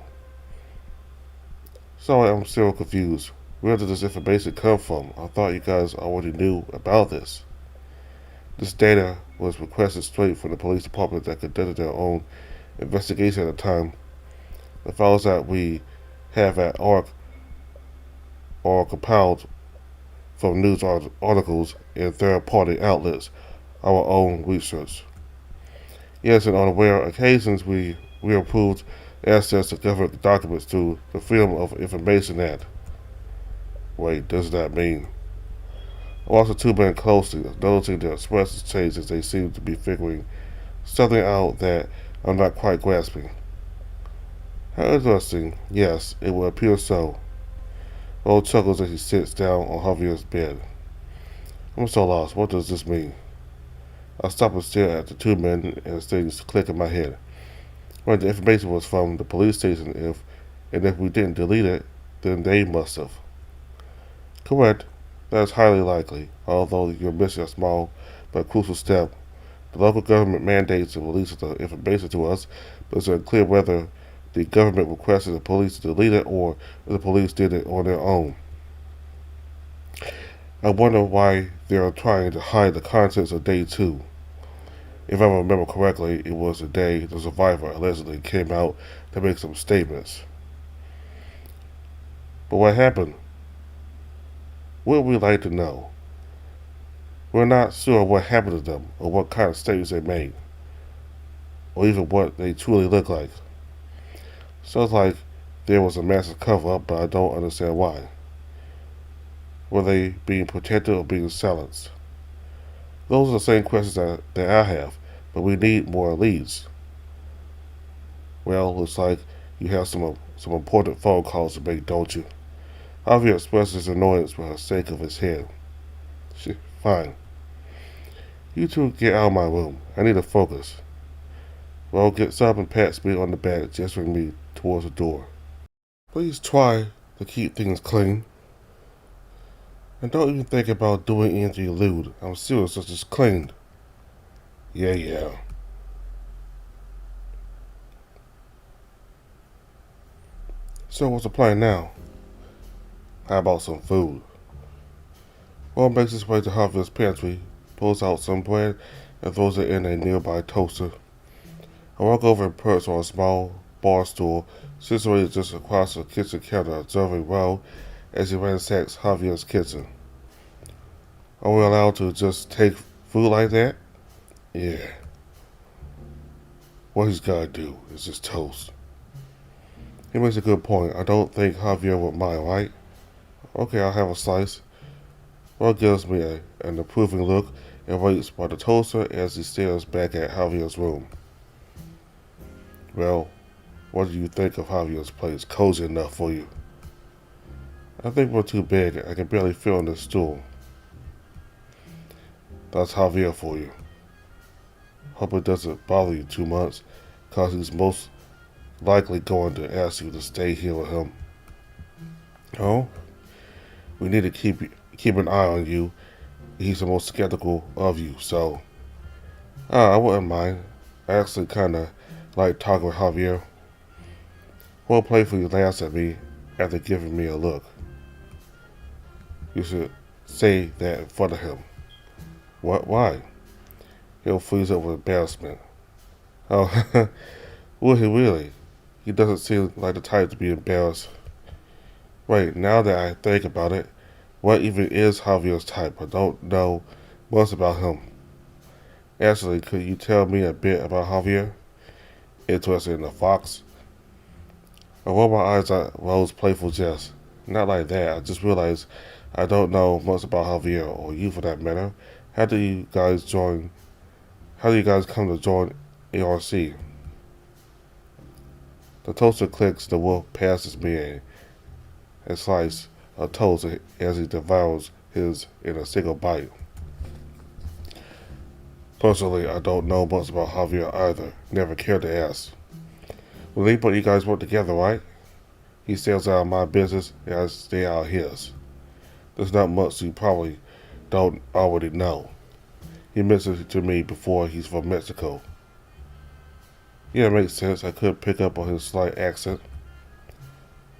Sorry, I'm still confused. Where did this information come from? I thought you guys already knew about this. This data was requested straight from the police department that conducted their own investigation at the time. The files that we have at ARC are compiled from news articles and third-party outlets, our own research. Yes, and on rare occasions we approved access to government documents through the Freedom of Information Act. Wait, does that mean? I watched the 2 men closely, noticing their expressions change as they seemed to be figuring something out that I'm not quite grasping. How interesting. Yes, it would appear so. Ro chuckles as he sits down on Javier's bed. I'm so lost. What does this mean? I stop and stare at the 2 men as things click in my head. When the information was from the police station, if we didn't delete it, then they must have. Correct. That is highly likely, although you're missing a small but crucial step. The local government mandates the release of the information to us, but it's unclear whether the government requested the police to delete it or if the police did it on their own. I wonder why they are trying to hide the contents of day 2. If I remember correctly, it was the day the survivor allegedly came out to make some statements. But what happened? Would we like to know? We're not sure what happened to them or what kind of statements they made, or even what they truly look like. Sounds like there was a massive cover-up, but I don't understand why. Were they being protected or being silenced? Those are the same questions that I have, but we need more leads. Well, looks like you have some important phone calls to make, don't you? Javier expresses his annoyance for the sake of his head. Fine. You two get out of my room. I need to focus. Ro gets up and pats me on the back, gesturing me towards the door. Please try to keep things clean. And don't even think about doing anything lewd. I'm serious, it's just cleaned. Yeah. So what's the plan now? How about some food? Ro makes his way to Javier's pantry, pulls out some bread, and throws it in a nearby toaster. I walk over and perch on a small bar stool situated just across the kitchen counter, observing Ro as he ransacks Javier's kitchen. Are we allowed to just take food like that? Yeah. What he's gotta do is just toast. He makes a good point. I don't think Javier would mind, right? Okay, I'll have a slice. Ro gives me an approving look and waits by the toaster as he stares back at Javier's room. Well, what do you think of Javier's place? Cozy enough for you? I think we're too big. I can barely fit on this stool. That's Javier for you. Hope it doesn't bother you too much, cause he's most likely going to ask you to stay here with him. Oh? We need to keep an eye on you. He's the most skeptical of you, so I wouldn't mind. I actually kinda like talking with Javier. Won't playfully laughs at me after giving me a look. You should say that in front of him. What? Why? He'll freeze up with embarrassment. Oh, will he really? He doesn't seem like the type to be embarrassed. Wait, now that I think about it, what even is Javier's type? I don't know much about him. Actually, could you tell me a bit about Javier? Interested in the fox? I roll my eyes at Ro's playful jest. Not like that. I just realized I don't know much about Javier, or you for that matter. How do you guys join? How do you guys come to join ARC? The toaster clicks. The wolf passes me a slice of toast as he devours his in a single bite. Personally, I don't know much about Javier either. Never cared to ask. Well, but you guys work together, right? He stays out of my business and I stay out of his. There's not much you probably don't already know. He mentioned it to me before. He's from Mexico. Yeah, it makes sense. I could pick up on his slight accent.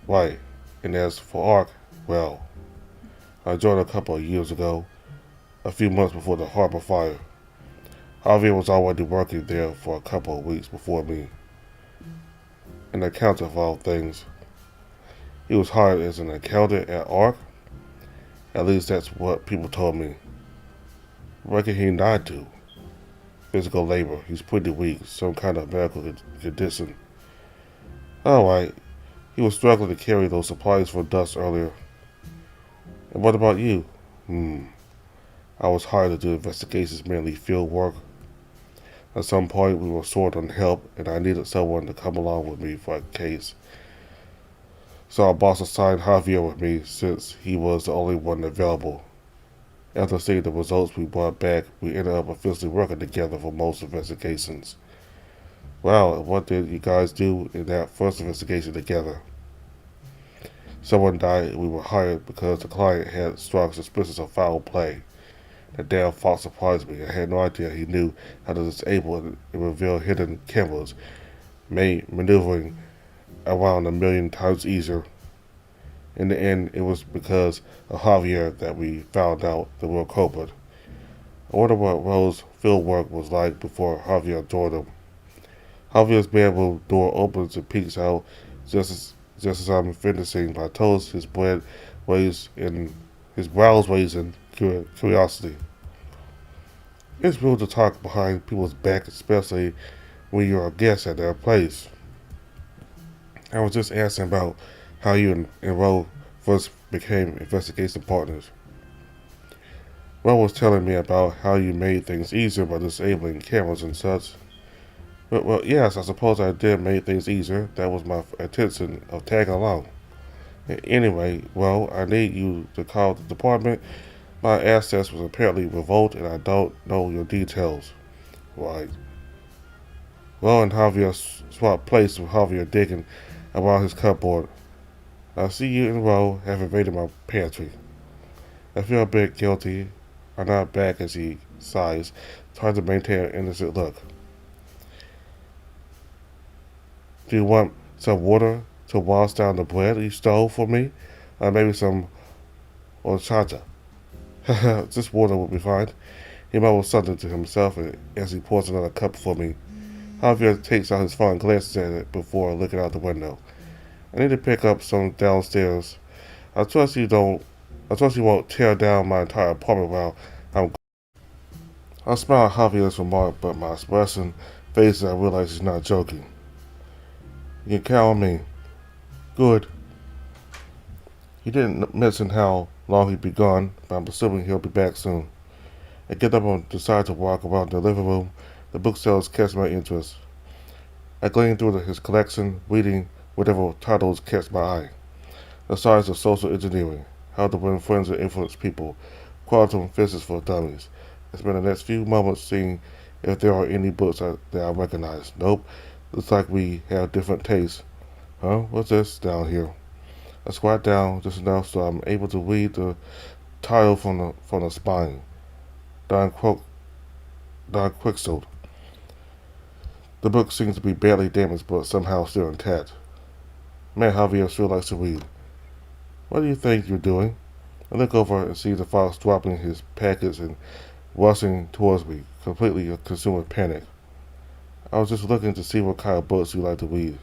Right. And as for Ark, well, I joined a couple of years ago, a few months before the harbor fire. Javier was already working there for a couple of weeks before me. An accountant of all things. He was hired as an accountant at Ark. At least that's what people told me. Reckon he died to physical labor. He's pretty weak, some kind of medical condition. Alright, he was struggling to carry those supplies for dust earlier. And what about you? I was hired to do investigations, mainly field work. At some point, we were short on help, and I needed someone to come along with me for a case. So our boss assigned Javier with me since he was the only one available. After seeing the results we brought back, we ended up officially working together for most investigations. Wow, what did you guys do in that first investigation together? Someone died and we were hired because the client had strong suspicions of foul play. The damn fox surprised me. I had no idea he knew how to disable and reveal hidden cameras, made maneuvering around 1,000,000 times easier. In the end, it was because of Javier that we found out the real culprit. I wonder what Rose's field work was like before Javier joined him. Javier's bedroom door opens and peeks out just as I'm finishing my toast. His brows raised in curiosity. It's rude to talk behind people's back, especially when you're a guest at their place. I was just asking about how you and Ro first became investigation partners. Ro was telling me about how you made things easier by disabling cameras and such. Well, yes, I suppose I did make things easier. That was my intention of tagging along. Anyway, well, I need you to call the department. My access was apparently revoked and I don't know your details. Right. Ro and Javier swapped places with Javier digging around his cupboard. I see you and Ro have invaded my pantry. I feel a bit guilty. I'm not back as he sighs, trying to maintain an innocent look. Do you want some water to wash down the bread you stole for me? Or maybe some horchata? This water will be fine. He mumbles something to himself as he pours another cup for me. Javier takes out his phone and glances at it before looking out the window. I need to pick up some downstairs. I trust you won't tear down my entire apartment while I'm gone. I smile at Javier's remark, but my expression fades as I realize he's not joking. You can count on me. Good. He didn't mention how long he'd be gone, but I'm assuming he'll be back soon. I get up and decide to walk around the living room. The bookshelves catch my interest. I glean through his collection, reading whatever titles catch my eye. The science of social engineering, how to win friends and influence people, quantum physics for dummies. I spend the next few moments seeing if there are any books that I recognize. Nope. Looks like we have different tastes. Huh? What's this down here? I squat down just enough so I'm able to read the title from the spine. Don Quixote. The book seems to be badly damaged but somehow still intact. Man, Javier sure likes to read. What do you think you're doing? I look over and see the fox dropping his packets and rushing towards me, completely consumed with panic. I was just looking to see what kind of books you like to read.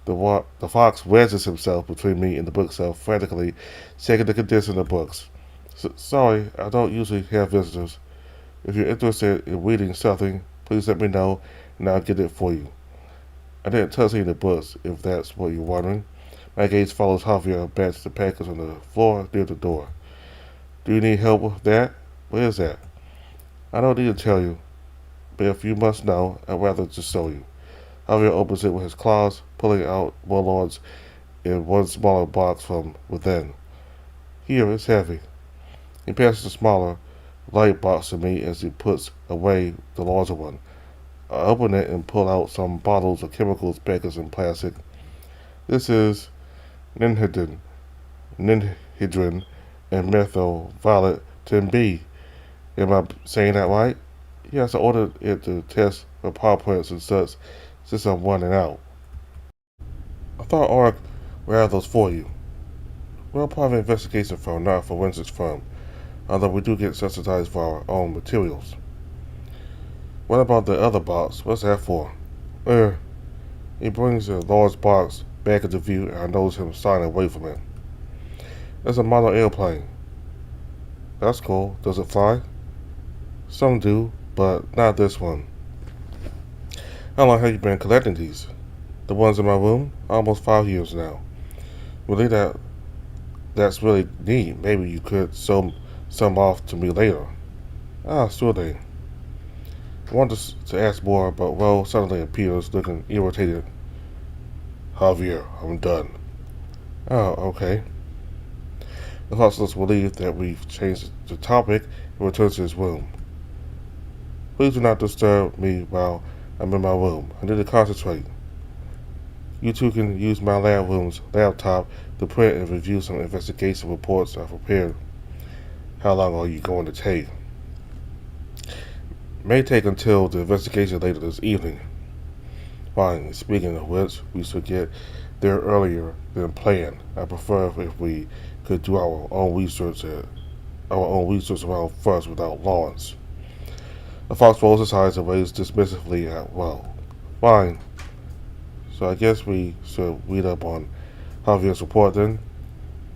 The fox wedges himself between me and the bookshelf, frantically checking the condition of books. Sorry, I don't usually have visitors. If you're interested in reading something, please let me know and I'll get it for you. I didn't touch any of the books, if that's what you're wondering. My gaze follows Javier back to the package on the floor near the door. Do you need help with that? What is that? I don't need to tell you, but if you must know, I'd rather just show you. Javier opens it with his claws, pulling out warlords in one smaller box from within. Here, it's heavy. He passes the smaller, light box to me as he puts away the larger one. I open it and pull out some bottles of chemicals packaged in plastic. This is ninhydrin, and methyl violet 10B. Am I saying that right? Yes, I ordered it to test for power plants and such since I'm running out. I thought ARC would have those for you. We're a private investigation firm, not a forensics firm, although we do get subsidized for our own materials. What about the other box? What's that for? He brings a large box back into view and I notice him signing away from it. It's a model airplane. That's cool. Does it fly? Some do, but not this one. How long have you been collecting these? The ones in my room? Almost 5 years now. Really, that's really neat. Maybe you could show some off to me later. Sure thing. I wanted to ask more, but Ro suddenly appears, looking irritated. Javier, I'm done. Oh, okay. The host looks relieved that we've changed the topic and returns to his room. Please do not disturb me while I'm in my room. I need to concentrate. You two can use my lab room's laptop to print and review some investigation reports I've prepared. How long are you going to take? May take until the investigation later this evening. Fine. Speaking of which, we should get there earlier than planned. I prefer if we could do our own research around first without Lawrence. The fox rolls his eyes and waves dismissively at Well. Fine. So I guess we should read up on Javier's report then.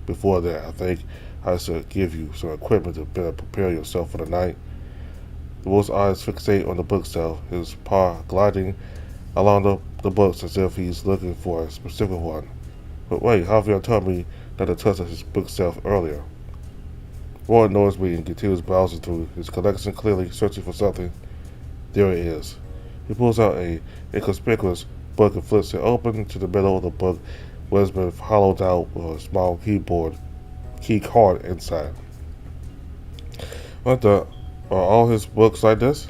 Before that, I think I should give you some equipment to better prepare yourself for the night. The wolf's eyes fixate on the bookshelf, his paw gliding along the books as if he's looking for a specific one. But wait, Javier told me not to touch his bookshelf earlier. Roy ignores me and continues browsing through his collection, clearly searching for something. There it is. He pulls out a inconspicuous book and flips it open to the middle of the book, where it's been hollowed out with a small key card inside. What the? Are all his books like this?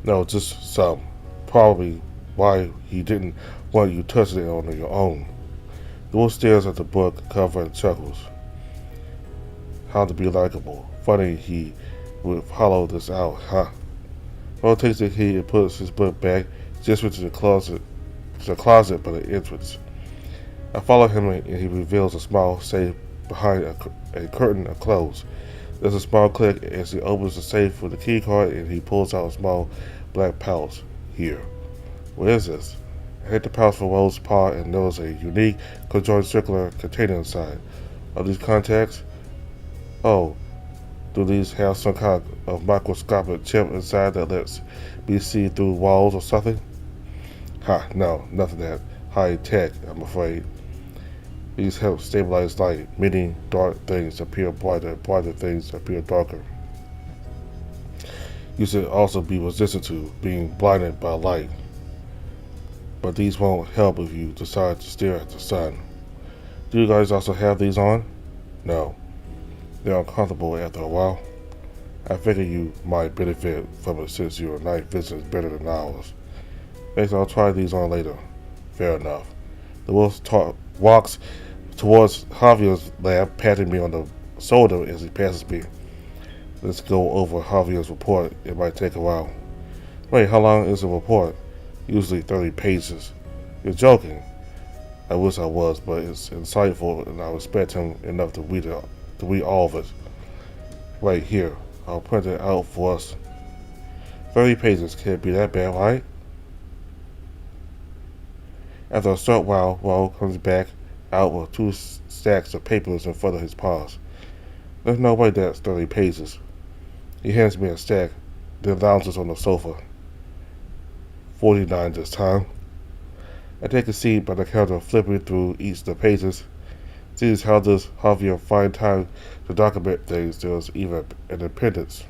No, just some. Probably why he didn't want you touching it on your own. The wolf stares at the book cover and chuckles. How to be likable. Funny he would hollow this out, huh? Ro takes the key and puts his book back, just into the closet by the entrance. I follow him and he reveals a small safe behind a curtain of clothes. There's a small click as he opens the safe with the key card and he pulls out a small black pouch. Here. What is this? I hit the pouch for Ro's paw and notice a unique conjoined circular container inside. Are these contacts? Oh, do these have some kind of microscopic chip inside that lets me see through walls or something? No, nothing that high tech, I'm afraid. These help stabilize light, meaning dark things appear brighter, brighter things appear darker. You should also be resistant to being blinded by light. But these won't help if you decide to stare at the sun. Do you guys also have these on? No. They're uncomfortable after a while. I figure you might benefit from it since your night vision is better than ours. Thanks, I'll try these on later. Fair enough. The wolf walks towards Javier's lab, patting me on the shoulder as he passes me. Let's go over Javier's report. It might take a while. Wait, how long is the report? Usually 30 pages. You're joking. I wish I was, but it's insightful and I respect him enough to read all of it. Right here. I'll print it out for us. 30 pages can't be that bad, right? After a short while, Ro comes back out with 2 stacks of papers in front of his paws. There's no way that's 30 pages. He hands me a stack, then lounges on the sofa. 49 this time. I take a seat by the counter, flipping through each of the pages. Sees how does Javier find time to document things. There's even an appendix.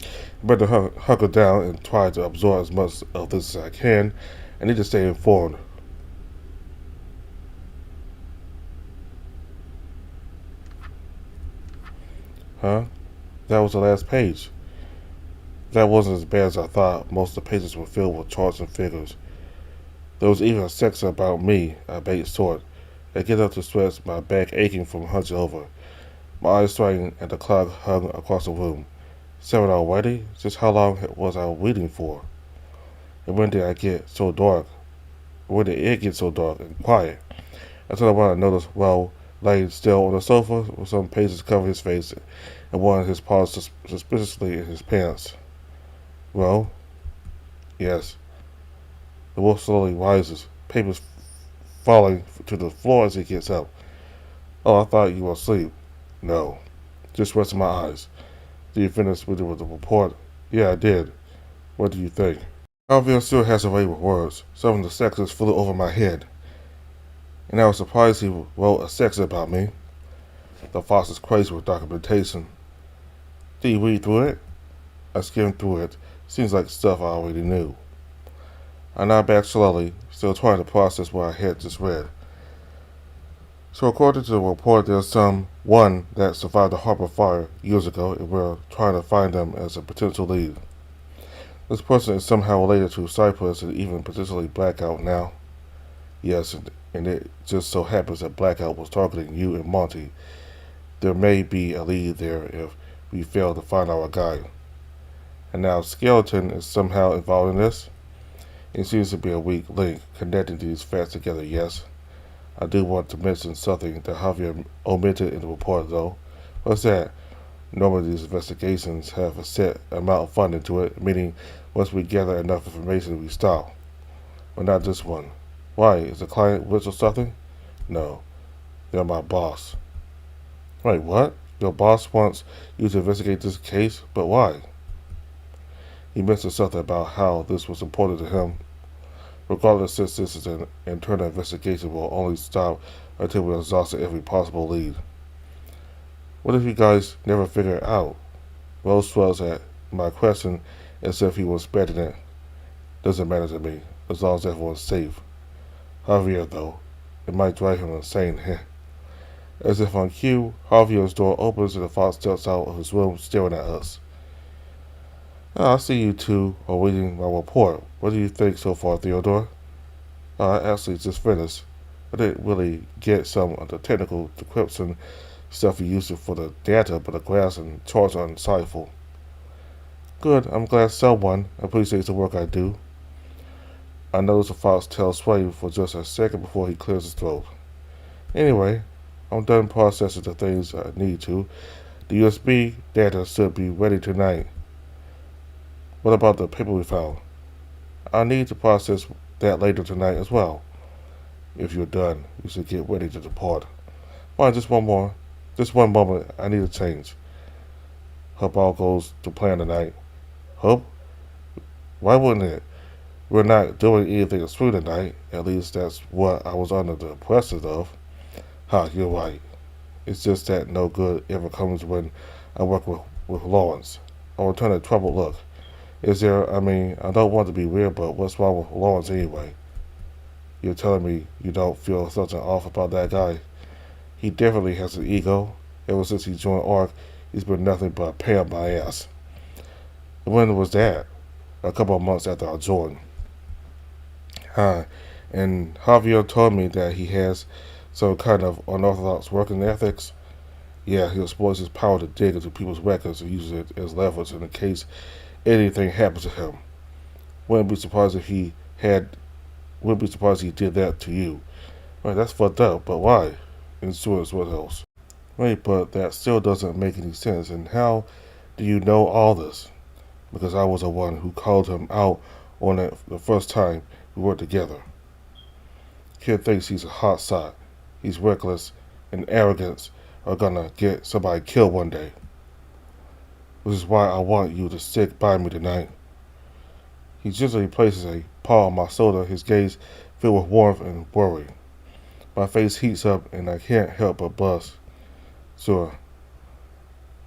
I better hunker down and try to absorb as much of this as I can. I need to stay informed. Huh? That was the last page. That wasn't as bad as I thought. Most of the pages were filled with charts and figures. There was even a section about me, a bait sort. I get up to stretch, my back aching from hunching over. My eyes straining at the clock hung across the room. 7 already? Just how long was I waiting for? And when did I get so dark? When did it get so dark and quiet? That's what I want to notice while laying still on the sofa with some pages covering his face and one of his paws suspiciously in his pants. Well, yes. The wolf slowly rises, papers falling to the floor as he gets up. Oh, I thought you were asleep. No. Just resting my eyes. Did you finish with the report? Yeah, I did. What do you think? Alvin still has a way with words. Some of the sections flew over my head. And I was surprised he wrote a section about me. The fox is crazy with documentation. Did you read through it? I skimmed through it. Seems like stuff I already knew. I nod back slowly, still trying to process what I had just read. So according to the report, there's one that survived the Harbor Fire years ago, and we're trying to find them as a potential lead. This person is somehow related to Cypress and even potentially Blackout now. Yes, and it just so happens that Blackout was targeting you and Monty. There may be a lead there if we fail to find our guy. And now Skeleton is somehow involved in this. It seems to be a weak link connecting these facts together, yes. I do want to mention something that Javier omitted in the report, though. What's that? Normally these investigations have a set amount of funding to it, meaning once we gather enough information, we stop. But not this one. Why? Is the client rich or something? No. They're my boss. Wait, what? Your boss wants you to investigate this case? But why? He mentioned something about how this was important to him. Regardless, since this is an internal investigation, we'll only stop until we're exhausted every possible lead. What if you guys never figure it out? Rose shrugs at my question as if he was betting it. Doesn't matter to me, as long as everyone's safe. Javier, though, it might drive him insane. As if on cue, Javier's door opens and the fox steps out of his room, staring at us. I see you two are reading my report. What do you think so far, Theodore? I actually just finished. I didn't really get some of the technical decryption stuff you used for the data, but the graphs and charts are insightful. Good, I'm glad someone appreciates the work I do. I noticed the fox tail sway for just a second before he clears his throat. Anyway, I'm done processing the things I need to. The USB data should be ready tonight. What about the paper we found? I need to process that later tonight as well. If you're done, you should get ready to depart. Fine, just one moment. I need a change. Hope all goes to plan tonight. Hope? Why wouldn't it? We're not doing anything through tonight. At least that's what I was under the impression of. You're right. It's just that no good ever comes when I work with Lawrence. I'll return a troubled look. Is there, I don't want to be weird, but what's wrong with Lawrence anyway? You're telling me you don't feel something off about that guy? He definitely has an ego. Ever since he joined ARC, he's been nothing but a pain in my ass. When was that? A couple of months after I joined. And Javier told me that he has some kind of unorthodox working ethics. Yeah, he exploits his power to dig into people's records and uses it as leverage in case anything happens to him. Wouldn't be surprised if he did that to you. Right, that's fucked up, but why? Insurance, what else? Wait, but that still doesn't make any sense. And how do you know all this? Because I was the one who called him out on it the first time we worked together. Kid thinks he's a hot shot. He's reckless and arrogance are gonna get somebody killed one day. Which is why I want you to stick by me tonight. He gently places a paw on my shoulder, his gaze filled with warmth and worry. My face heats up and I can't help but blush. Sure.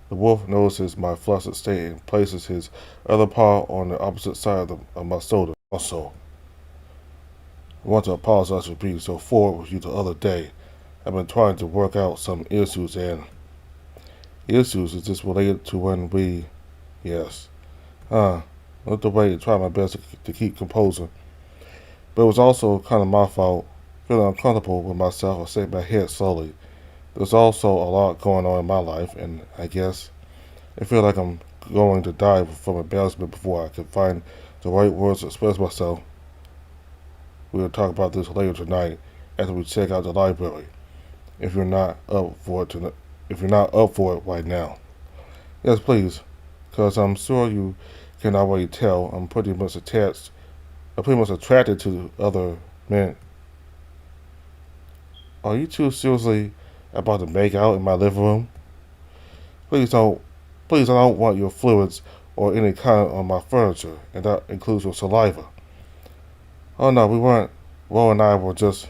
The wolf notices my flustered state and places his other paw on the opposite side of my shoulder. Also, I want to apologize for being so forward with you the other day. I've been trying to work out some issues, and issues is just related to when we, yes, looked away and tried my best to keep composure. But it was also kind of my fault. Feeling uncomfortable with myself, I shake my head slowly. There's also a lot going on in my life, and I guess I feel like I'm going to die from embarrassment before I can find the right words to express myself. We will talk about this later tonight after we check out the library. If you're not up for it if you're not up for it right now, yes, please, because I'm sure you can already tell I'm pretty much attached. I'm pretty much attracted to other men. Are you two seriously about to make out in my living room? Please don't. Please, I don't want your fluids or any kind on my furniture, and that includes your saliva. Oh no, we weren't. Ro and I were just.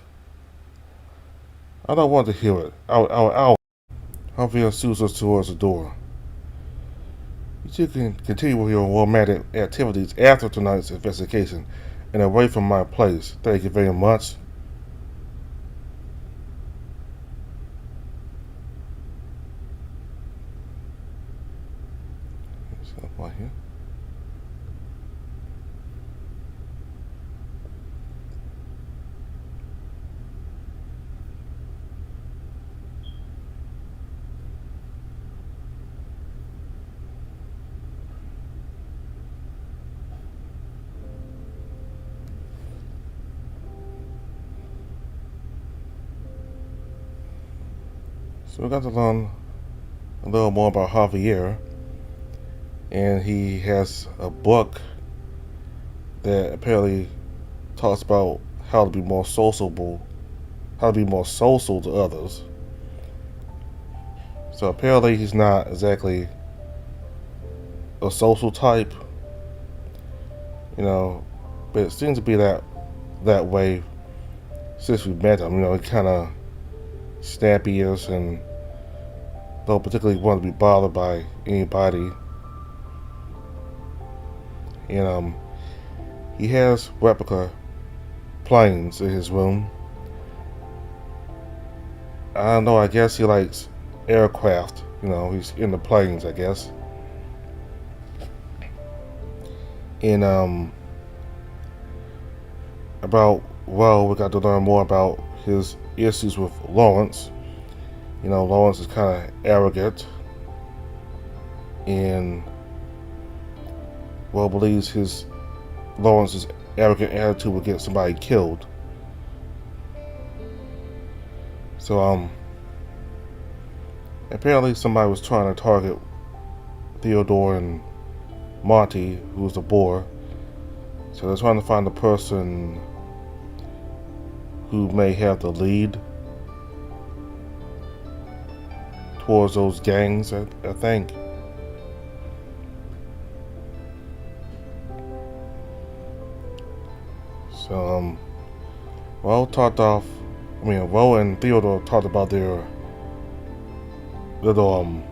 I don't want to hear it. Ow. Javier shoots us towards the door. You two can continue with your romantic activities after tonight's investigation and away from my place. Thank you very much. Right here. So we got to learn a little more about Javier, and he has a book that apparently talks about how to be more sociable, how to be more social to others. So apparently he's not exactly a social type, you know, but it seems to be that way since we met him. You know, he kind of snappy-ish and don't particularly want to be bothered by anybody. And he has replica planes in his room. I don't know, I guess he likes aircraft. You know, he's into planes, I guess. And about, well, we got to learn more about his issues with Lawrence. You know, Lawrence is kind of arrogant and, well, believes Lawrence's arrogant attitude will get somebody killed. So, apparently somebody was trying to target Theodore and Monty, who's the boar. So they're trying to find the person who may have the lead towards those gangs, I think. So, Ro and Theodore talked about their little,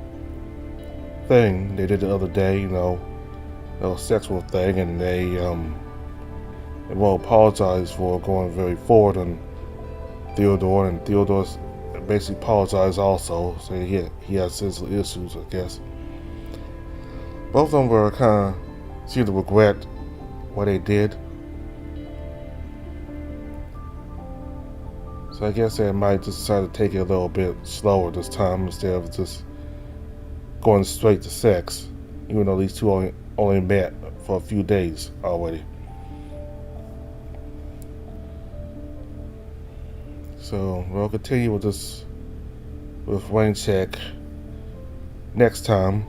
thing they did the other day, you know, little sexual thing, and they Ro apologized for going very forward on Theodore, and Theodore basically apologized also, saying he has sensitive issues, I guess. Both of them were kind of seemed to regret what they did. So I guess they might just decide to take it a little bit slower this time instead of just going straight to sex, even though these two only met for a few days already. So we'll continue with Raincheck next time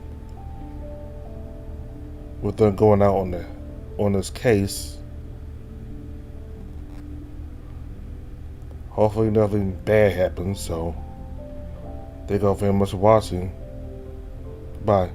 with them going out on this case. Hopefully nothing bad happens. So thank you all very much for watching. Bye.